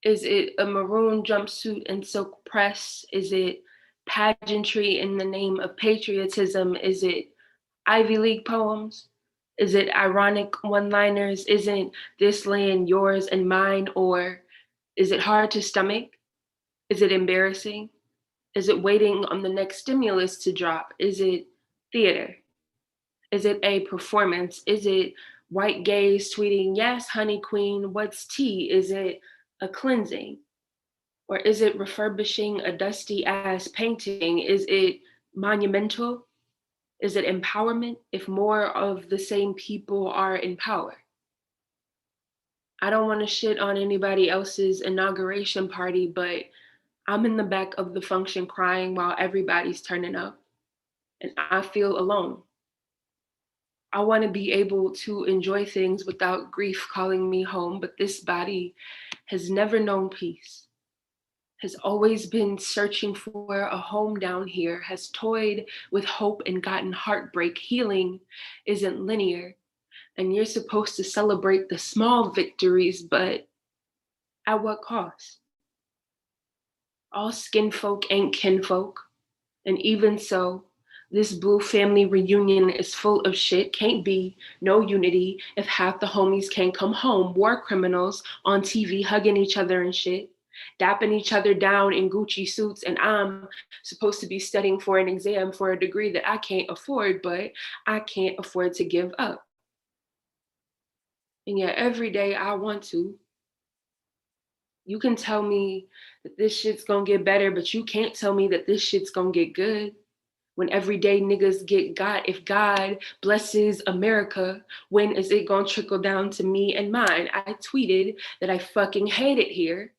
Is it a maroon jumpsuit and silk press? Is it pageantry in the name of patriotism? Is it Ivy League poems? Is it ironic one-liners? Isn't this land yours and mine? Or is it hard to stomach? Is it embarrassing? Is it waiting on the next stimulus to drop? Is it theater? Is it a performance? Is it white gays tweeting, yes, honey queen, what's tea? Is it a cleansing? Or is it refurbishing a dusty ass painting? Is it monumental? Is it empowerment if more of the same people are in power? I don't want to shit on anybody else's inauguration party, but I'm in the back of the function crying while everybody's turning up, and I feel alone. I want to be able to enjoy things without grief calling me home, but this body has never known peace, has always been searching for a home down here, has toyed with hope and gotten heartbreak. Healing isn't linear, and you're supposed to celebrate the small victories, but at what cost? All skin folk ain't kinfolk, and even so, this blue family reunion is full of shit. Can't be no unity if half the homies can't come home. War criminals on TV hugging each other and shit, dapping each other down in Gucci suits, and I'm supposed to be studying for an exam for a degree that I can't afford, but I can't afford to give up. And yet every day I want to. You can tell me that this shit's gonna get better, but you can't tell me that this shit's gonna get good. When everyday niggas get got, if God blesses America, when is it gonna trickle down to me and mine? I tweeted that I fucking hate it here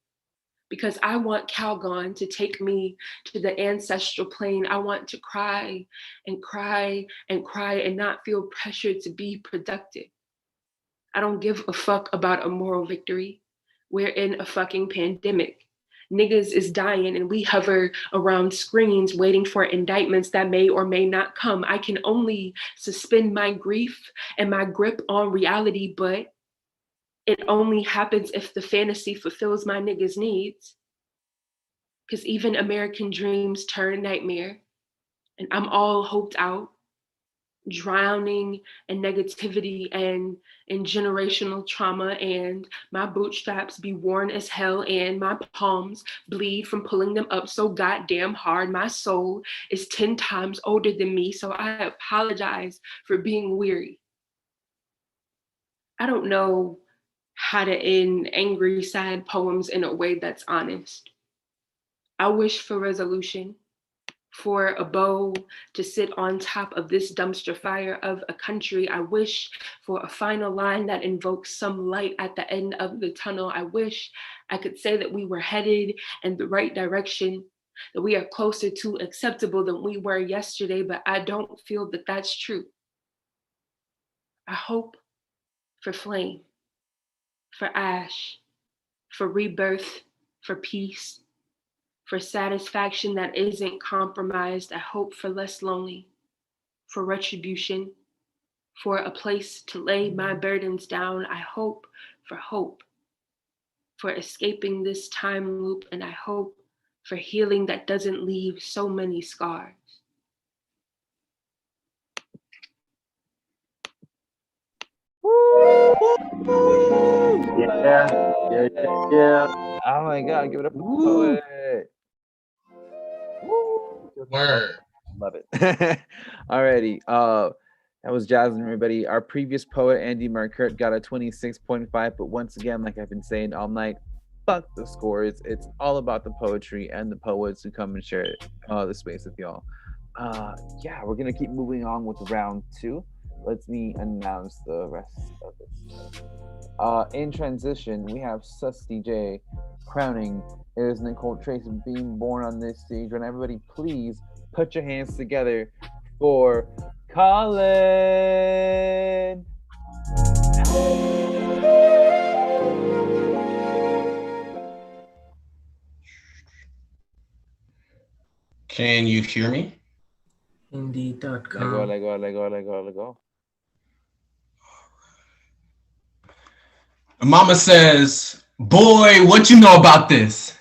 because I want Calgon to take me to the ancestral plane. I want to cry and cry and cry and not feel pressured to be productive. I don't give a fuck about a moral victory. We're in a fucking pandemic. Niggas is dying and we hover around screens waiting for indictments that may or may not come. I can only suspend my grief and my grip on reality, but it only happens if the fantasy fulfills my niggas' needs. Because even American dreams turn nightmare, and I'm all hoped out, drowning in negativity and in generational trauma, and my bootstraps be worn as hell and my palms bleed from pulling them up so goddamn hard. My soul is 10 times older than me, so I apologize for being weary. I don't know how to end angry, sad poems in a way that's honest. I wish for resolution, for a bow to sit on top of this dumpster fire of a country. I wish for a final line that invokes some light at the end of the tunnel. I wish I could say that we were headed in the right direction, that we are closer to acceptable than we were yesterday, but I don't feel that that's true. I hope for flame, for ash, for rebirth, for peace, for satisfaction that isn't compromised. I hope for less lonely, for retribution, for a place to lay my burdens down. I hope, for escaping this time loop, and I hope for healing that doesn't leave so many scars. Yeah. Oh my God, give it up for the poet. Woo. Word. Love it. Alrighty. That was Jasmine, everybody. Our previous poet, Andy Marquardt, got a 26.5. But once again, like I've been saying all night, fuck the scores. It's all about the poetry and the poets who come and share the space with y'all. Yeah, we're gonna keep moving on with round 2. Let me announce the rest of this. In transition, we have Sus DJ crowning is Nicole Tracy being born on this stage. And everybody, please put your hands together for Colin. Can you hear me? Indeed.com. Let go. Mama says, boy, what you know about this?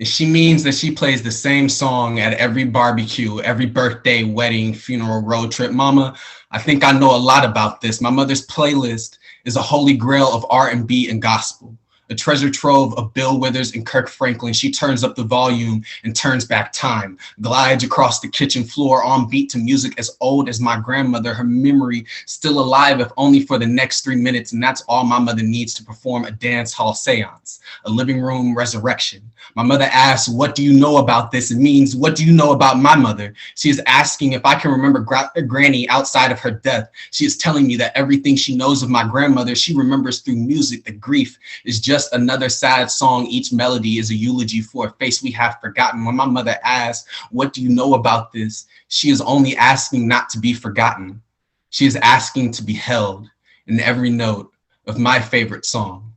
And she means that she plays the same song at every barbecue, every birthday, wedding, funeral, road trip. Mama, I think I know a lot about this. My mother's playlist is a holy grail of R&B and gospel, a treasure trove of Bill Withers and Kirk Franklin. She turns up the volume and turns back time, glides across the kitchen floor on beat to music as old as my grandmother, her memory still alive if only for the next 3 minutes. And that's all my mother needs to perform a dance hall seance, a living room resurrection. My mother asks, what do you know about this? It means, what do you know about my mother? She is asking if I can remember Granny outside of her death. She is telling me that everything she knows of my grandmother, she remembers through music. The grief is just another sad song. Each melody is a eulogy for a face we have forgotten. When my mother asks, what do you know about this? She is only asking not to be forgotten. She is asking to be held in every note of my favorite song.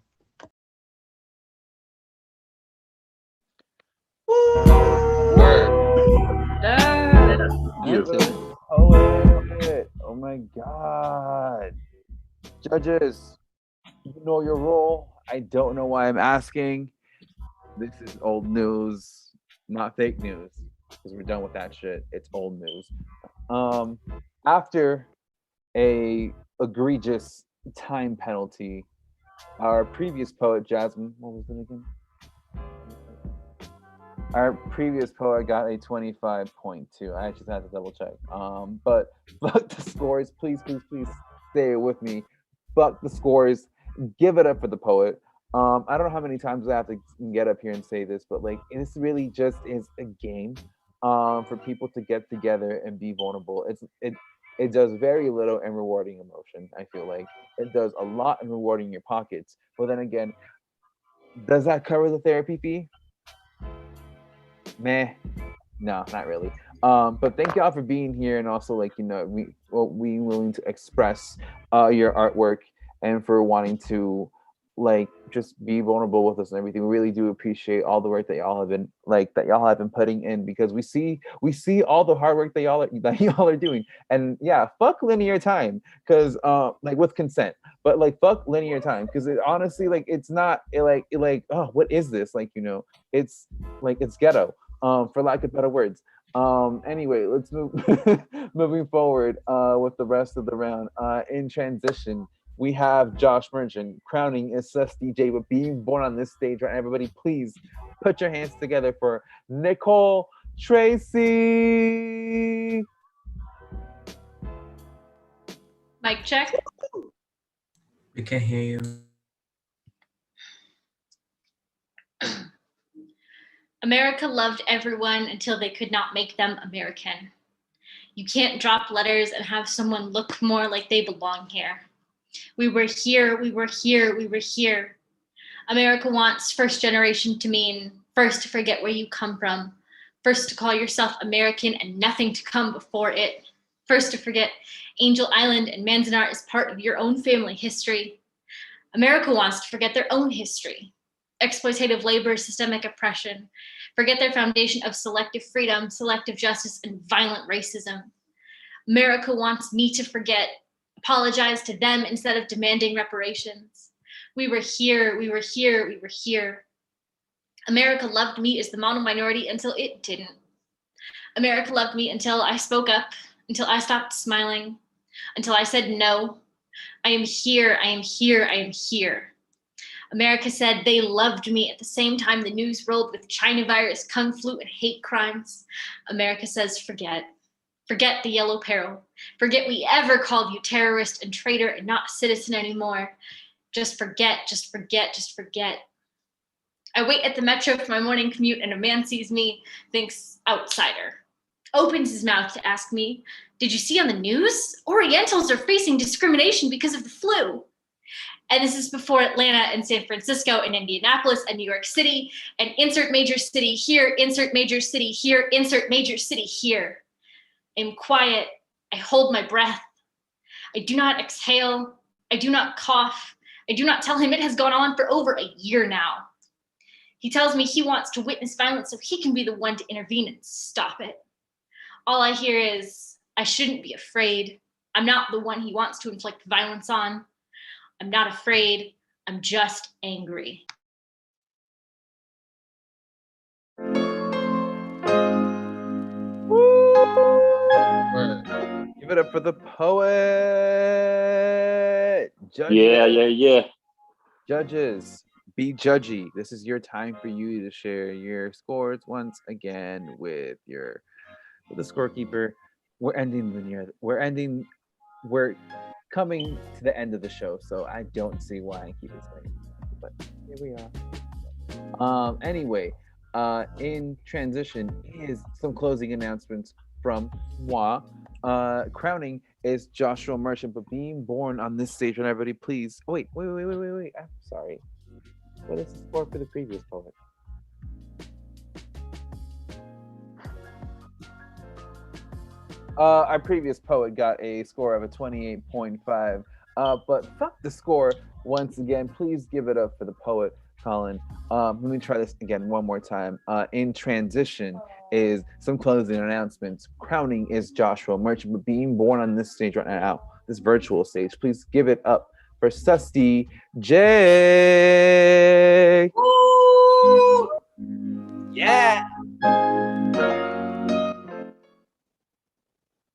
Poet. Oh my God. Judges, you know your role. I don't know why I'm asking. This is old news, not fake news, because we're done with that shit. It's old news. After a egregious time penalty, our previous poet, Jasmine, what was it again? Our previous poet got a 25.2. I actually had to double check. But fuck the scores. Please stay with me. Fuck the scores. Give it up for the poet. I don't know how many times I have to get up here and say this, but like this really just is a game for people to get together and be vulnerable. It does very little in rewarding emotion. I feel like it does a lot in rewarding your pockets. But then again, does that cover the therapy fee? Meh. No, not really. But thank y'all for being here and also like we willing to express your artwork and for wanting to like just be vulnerable with us and everything. We really do appreciate all the work that y'all have been putting in, because we see all the hard work that y'all are doing. And yeah, fuck linear time, because like with consent, but like fuck linear time, because it honestly like it's not oh, what is this, it's like it's ghetto, for lack of better words. Anyway, let's move moving forward with the rest of the round. In transition, we have Josh Merchant crowning his sus DJ, but being born on this stage right now. Everybody, please put your hands together for Nicole Tracy. Mic check. We can hear you. America loved everyone until they could not make them American. You can't drop letters and have someone look more like they belong here. We were here, we were here, we were here. America wants first generation to mean first to forget where you come from, first to call yourself American and nothing to come before it, first to forget Angel Island and Manzanar is part of your own family history. America wants to forget their own history, exploitative labor, systemic oppression, forget their foundation of selective freedom, selective justice, and violent racism. America wants me to forget, apologize to them instead of demanding reparations. We were here, we were here, we were here. America loved me as the mono minority until it didn't. America loved me until I spoke up, until I stopped smiling, until I said no. I am here, I am here, I am here. America said they loved me at the same time the news rolled with China virus, Kung flu, and hate crimes. America says forget. Forget the yellow peril. Forget we ever called you terrorist and traitor and not citizen anymore. Just forget, just forget, just forget. I wait at the metro for my morning commute and a man sees me, thinks outsider. Opens his mouth to ask me, did you see on the news? Orientals are facing discrimination because of the flu. And this is before Atlanta and San Francisco and Indianapolis and New York City and insert major city here, insert major city here, insert major city here. I'm quiet, I hold my breath. I do not exhale, I do not cough. I do not tell him it has gone on for over a year now. He tells me he wants to witness violence so he can be the one to intervene and stop it. All I hear is, I shouldn't be afraid. I'm not the one he wants to inflict violence on. I'm not afraid. I'm just angry. Give it up for the poet. Judges. Yeah. Judges, be judgy. This is your time for you to share your scores once again with the scorekeeper. We're coming to the end of the show, so I don't see why I keep it saying. But here we are. Anyway, in transition is some closing announcements from moi. Crowning is Joshua Merchant, but being born on this stage, when everybody please. Oh, wait. I'm sorry. What is the score for the previous poet? Our previous poet got a score of a 28.5. But fuck the score once again. Please give it up for the poet, Colin. Let me try this again one more time. In transition is some closing announcements. Crowning is Joshua Merchant, but being born on this stage right now, this virtual stage. Please give it up for Susty J. Woo! Yeah.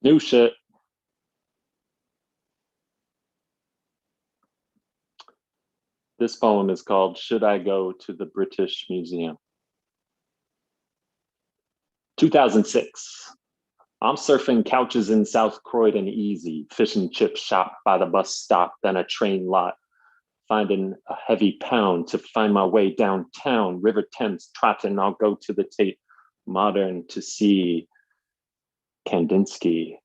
New shit. This poem is called Should I Go to the British Museum? 2006. I'm surfing couches in South Croydon easy, fish and chip shop by the bus stop, then a train lot, finding a heavy pound to find my way downtown, River Thames trotting, I'll go to the Tate Modern to see Kandinsky.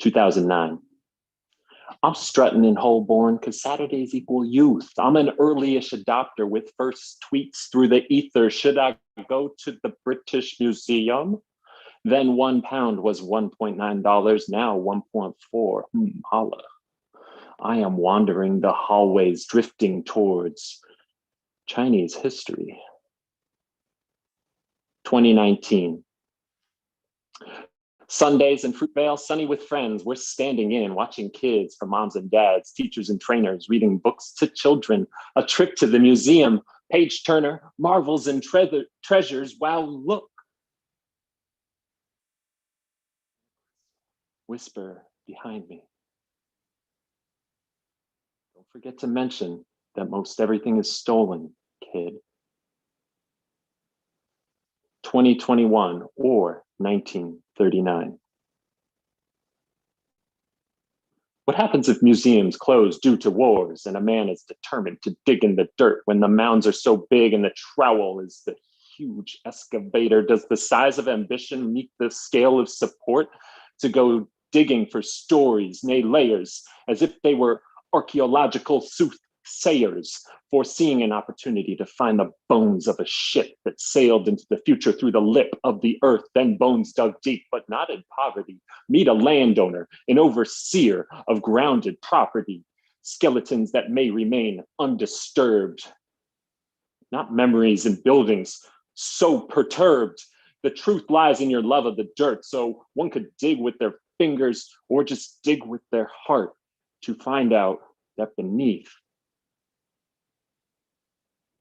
2009. I'm strutting in Holborn because Saturdays equal youth. I'm an early-ish adopter with first tweets through the ether. Should I go to the British Museum? Then £1 was $1.9, now 1.4. Holla. I am wandering the hallways, drifting towards Chinese history. 2019. Sundays in Fruitvale, sunny with friends. We're standing in, watching kids for moms and dads, teachers and trainers, reading books to children. A trip to the museum, page turner, marvels and treasures. Wow, look. Whisper behind me. Don't forget to mention that most everything is stolen, kid. 2021 or 1939. What happens if museums close due to wars and a man is determined to dig in the dirt when the mounds are so big and the trowel is the huge excavator? Does the size of ambition meet the scale of support to go digging for stories, nay layers, as if they were archaeological soothsayers, foreseeing an opportunity to find the bones of a ship that sailed into the future through the lip of the earth, then bones dug deep, but not in poverty. Meet a landowner, an overseer of grounded property, skeletons that may remain undisturbed, not memories and buildings so perturbed. The truth lies in your love of the dirt, so one could dig with their fingers or just dig with their heart to find out that beneath,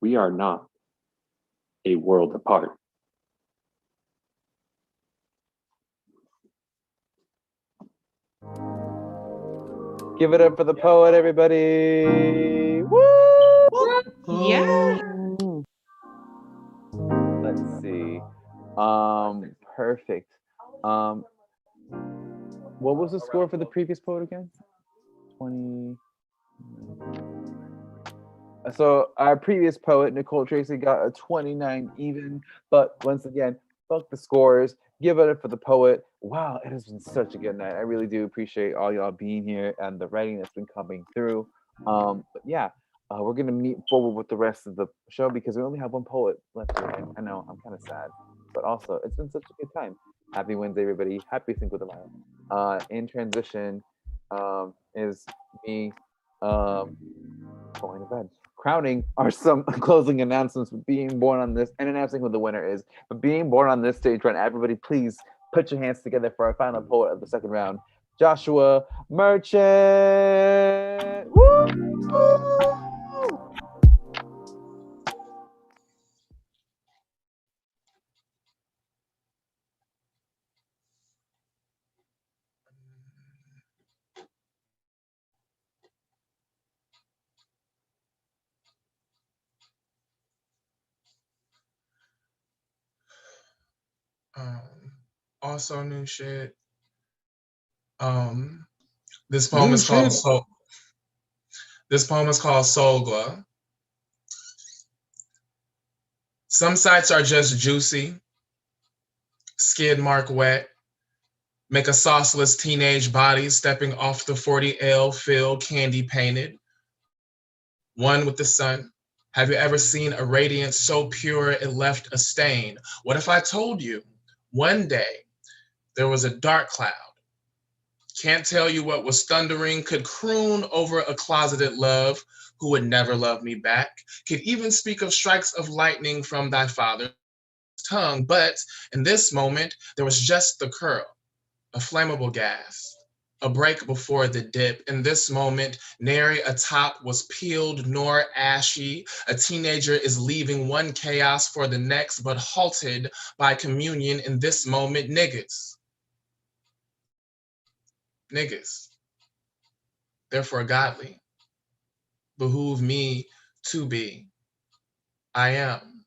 we are not a world apart. Give it up for the poet, everybody. Woo! Yeah. Let's see. Perfect. What was the score for the previous poet again? 20. So our previous poet, Nicole Tracy, got a 29 even. But once again, fuck the scores. Give it up for the poet. Wow, it has been such a good night. I really do appreciate all y'all being here and the writing that's been coming through. But yeah, we're gonna meet forward with the rest of the show because we only have one poet left tonight. I know, I'm kind of sad, but also it's been such a good time. Happy Wednesday, everybody. Happy Cinco de Mayo. In transition is me going to bed. Crowning are some closing announcements. Being born on this and announcing who the winner is. But being born on this stage right now, everybody, please Put your hands together for our final poet of the second round, Joshua Merchant. Woo! Also new shit. This poem is called Soul Glow. Some sights are just juicy, skid mark wet, make a sauceless teenage body stepping off the 40L fill candy painted. One with the sun. Have you ever seen a radiance so pure it left a stain? What if I told you one day there was a dark cloud? Can't tell you what was thundering, could croon over a closeted love who would never love me back, could even speak of strikes of lightning from thy father's tongue. But in this moment, there was just the curl, a flammable gas, a break before the dip. In this moment, nary a top was peeled nor ashy. A teenager is leaving one chaos for the next, but halted by communion in this moment. Niggas, therefore godly, behoove me to be. I am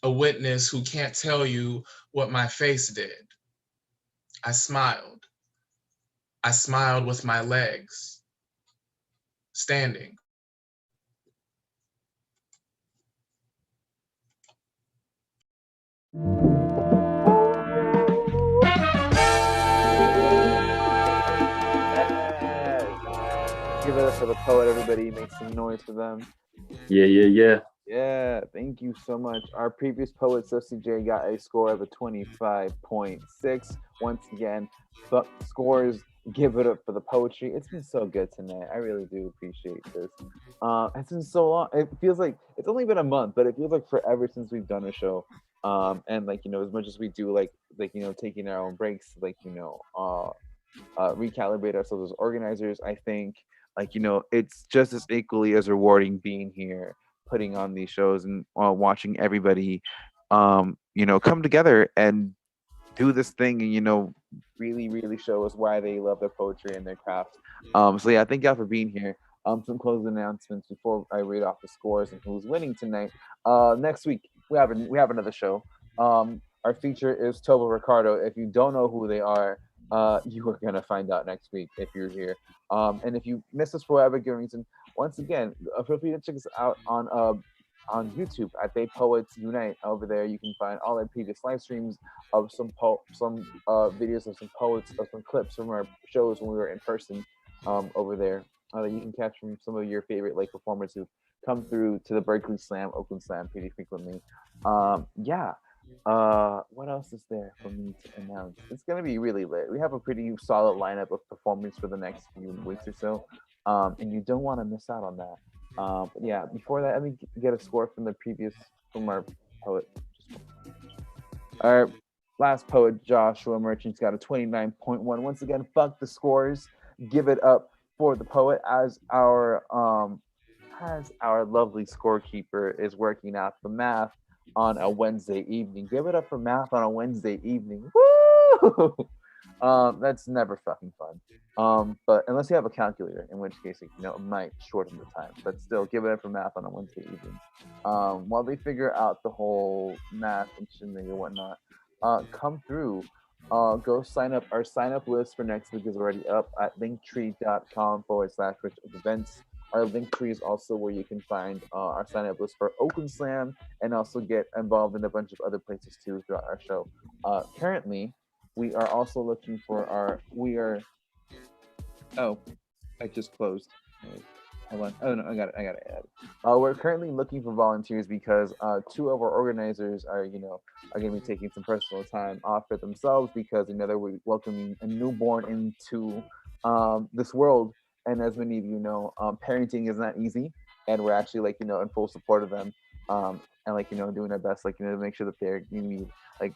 a witness who can't tell you what my face did. I smiled with my legs, standing. Give it up for the poet, everybody. Make some noise for them. Yeah. Yeah, thank you so much. Our previous poet, Sussy J, got a score of a 25.6. Once again, scores, give it up for the poetry. It's been so good tonight. I really do appreciate this. It's been so long. It feels like it's only been a month, but it feels like forever since we've done a show. And like, as much as we do like taking our own breaks, recalibrate ourselves as organizers, I think it's just as equally as rewarding being here, putting on these shows, and watching everybody come together and do this thing, and really show us why they love their poetry and their craft. So yeah, thank y'all for being here. Some closing announcements before I read off the scores and who's winning tonight. Next week we have another show. Our feature is Toba Ricardo. If you don't know who they are, you are gonna find out next week if you're here. And if you miss us for whatever good reason, once again, feel free to check us out on YouTube at They Poets Unite. Over there, you can find all our previous live streams of some videos of some poets, of some clips from our shows when we were in person over there. That you can catch from some of your favorite performers who come through to the Berkeley Slam, Oakland Slam pretty frequently. What else is there for me to announce? It's gonna be really lit. We have a pretty solid lineup of performance for the next few weeks or so, and you don't want to miss out on that. But yeah, before that, let me get a score from our poet. Our last poet, Joshua Merchant's got a 29.1. Once again, fuck the scores. Give it up for the poet as our lovely scorekeeper is working out the math on a Wednesday evening. Give it up for math on a Wednesday evening. Woo! That's never fucking fun. But unless you have a calculator, in which case it might shorten the time. But still, give it up for math on a Wednesday evening. While they figure out the whole math and shindig and whatnot, come through. Go sign up. Our sign up list for next week is already up at linktree.com/events. Our link tree is also where you can find our sign up list for Oakland Slam and also get involved in a bunch of other places too throughout our show. Currently, we are also looking for I just closed. Hold on. Oh no, I got it. We're currently looking for volunteers because two of our organizers are going to be taking some personal time off for themselves because they're welcoming a newborn into this world. And as many of you know, parenting is not easy, and we're actually in full support of them. and like doing our best, like to make sure that they're gonna be like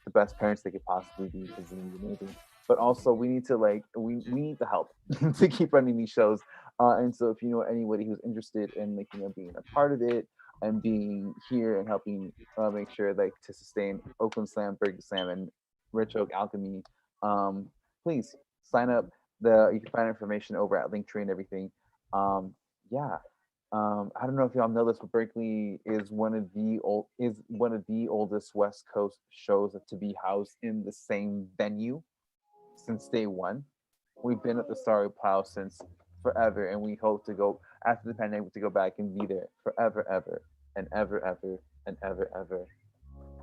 the best parents they could possibly be, because it's amazing. But also we need to we need the help to keep running these shows. And so if you know anybody who's interested in being a part of it and being here and helping make sure to sustain Oakland Slam, Berkeley Slam, and Rich Oak Alchemy, please sign up. You can find information over at Linktree and everything. Yeah. I don't know if y'all know this, but Berkeley is one of the oldest West Coast shows to be housed in the same venue since day one. We've been at the Starry Plough since forever, and we hope to go after the pandemic to go back and be there forever, ever, and ever, ever, and ever, ever,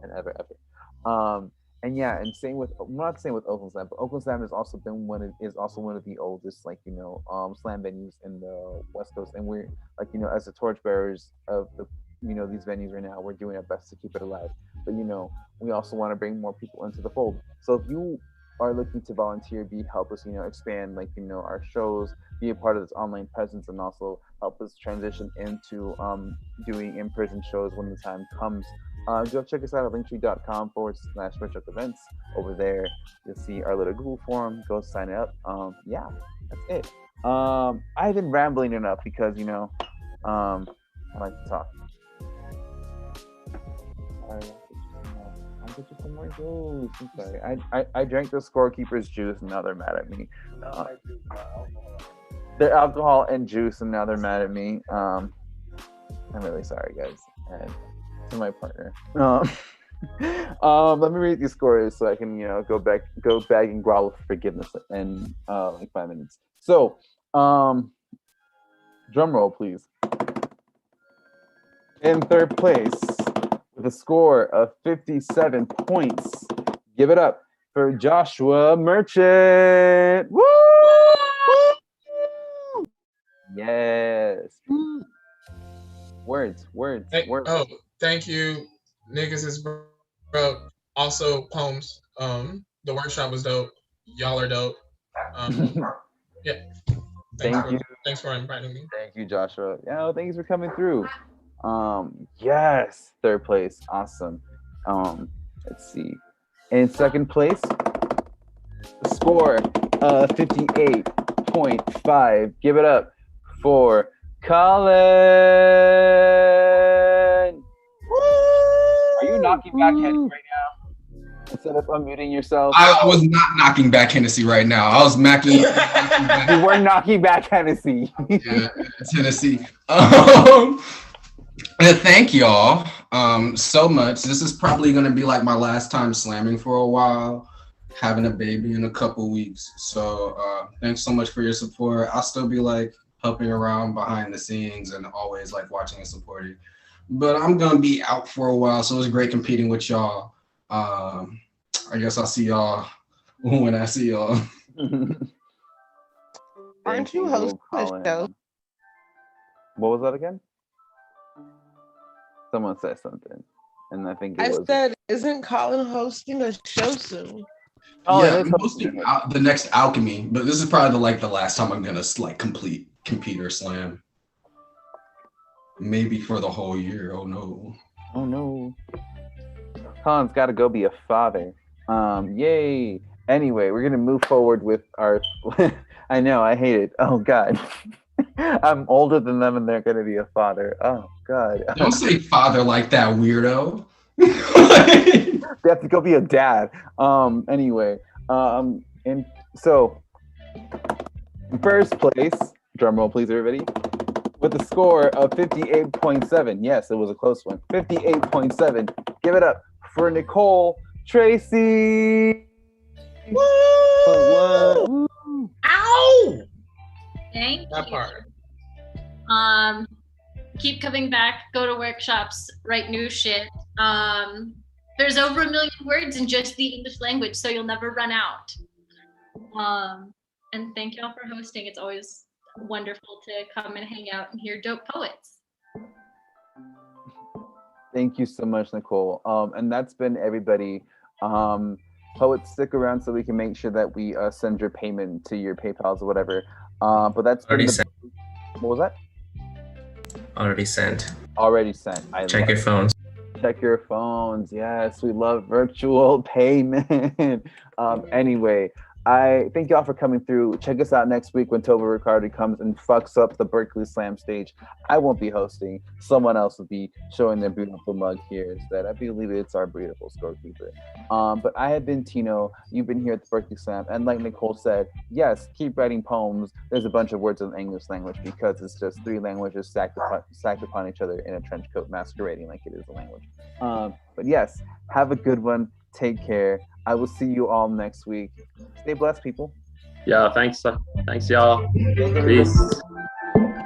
and ever, ever. And yeah, and same with, I'm not saying with Oakland Slam, but Oakland Slam has also been one of the oldest slam venues in the West Coast, and we're as the torchbearers of the these venues right now, we're doing our best to keep it alive. But we also want to bring more people into the fold. So if you are looking to volunteer, help us expand our shows, be a part of this online presence, and also help us transition into doing in-person shows when the time comes. Go check us out at linktree.com/events. Over there, you'll see our little Google form. Go sign up. Yeah, that's it. I've been rambling enough because I like to talk. I'll get you some more juice. I'm sorry. I drank the scorekeeper's juice and now they're mad at me. They're alcohol and juice and now they're mad at me. I'm really sorry, guys. And to my partner. Let me read these scores so I can go back and growl for forgiveness in 5 minutes. So drum roll please. In third place with a score of 57 points, give it up for Joshua Merchant. Woo! Yes. Words. Oh, thank you. Niggas is broke. Also, poems. The workshop was dope. Y'all are dope. Yeah. Thanks for inviting me. Thank you, Joshua. Yeah, thanks for coming through. Yes, third place. Awesome. Let's see. In second place, the score 58.5. Give it up for Colin. Are you knocking back Hennessy right now? Instead of unmuting yourself? I was not knocking back Hennessy right now. I was knocking. You were knocking back Hennessy. Yeah, Tennessee. Thank y'all so much. This is probably going to be like my last time slamming for a while, having a baby in a couple weeks. So thanks so much for your support. I'll still be helping around behind the scenes and always watching and supporting. But I'm going to be out for a while, so it was great competing with y'all. I guess I'll see y'all when I see y'all. Aren't you hosting the show? What was that again? Someone said something, and I think I said, isn't Colin hosting a show soon? Oh, yeah, I'm hosting the next Alchemy, but this is probably the last time I'm gonna compete or slam. Maybe for the whole year. Oh no. Oh no. Colin's got to go be a father. Yay. Anyway, we're gonna move forward with our. I know, I hate it. Oh God. I'm older than them and they're gonna be a father. Oh God. Don't say father like that, weirdo. They have to go be a dad. Anyway. And so first place, drum roll please everybody, with a score of 58.7. Yes, it was a close one. 58.7. Give it up for Nicole Tracy. Woo! Woo! Ow! Thank That you. part. Keep coming back, go to workshops, write new shit. There's over 1 million words in just the English language, so you'll never run out. And thank y'all for hosting. It's always wonderful to come and hang out and hear dope poets. Thank you so much, Nicole. And that's been everybody. Poets, stick around so we can make sure that we send your payment to your PayPals or whatever. But that's Already sent. What was that? Already sent. Already sent. I Check love your it. phones. Check your phones. Yes, we love virtual payment. Anyway, I thank y'all for coming through. Check us out next week when Tova Riccardi comes and fucks up the Berkeley Slam stage. I won't be hosting. Someone else will be showing their beautiful mug here. That I believe it's our beautiful scorekeeper. But I have been Tino. You've been here at the Berkeley Slam. And like Nicole said, yes, keep writing poems. There's a bunch of words in the English language because it's just three languages stacked upon each other in a trench coat masquerading like it is a language. But yes, have a good one. Take care. I will see you all next week. Stay blessed, people. Yeah, thanks y'all. Peace.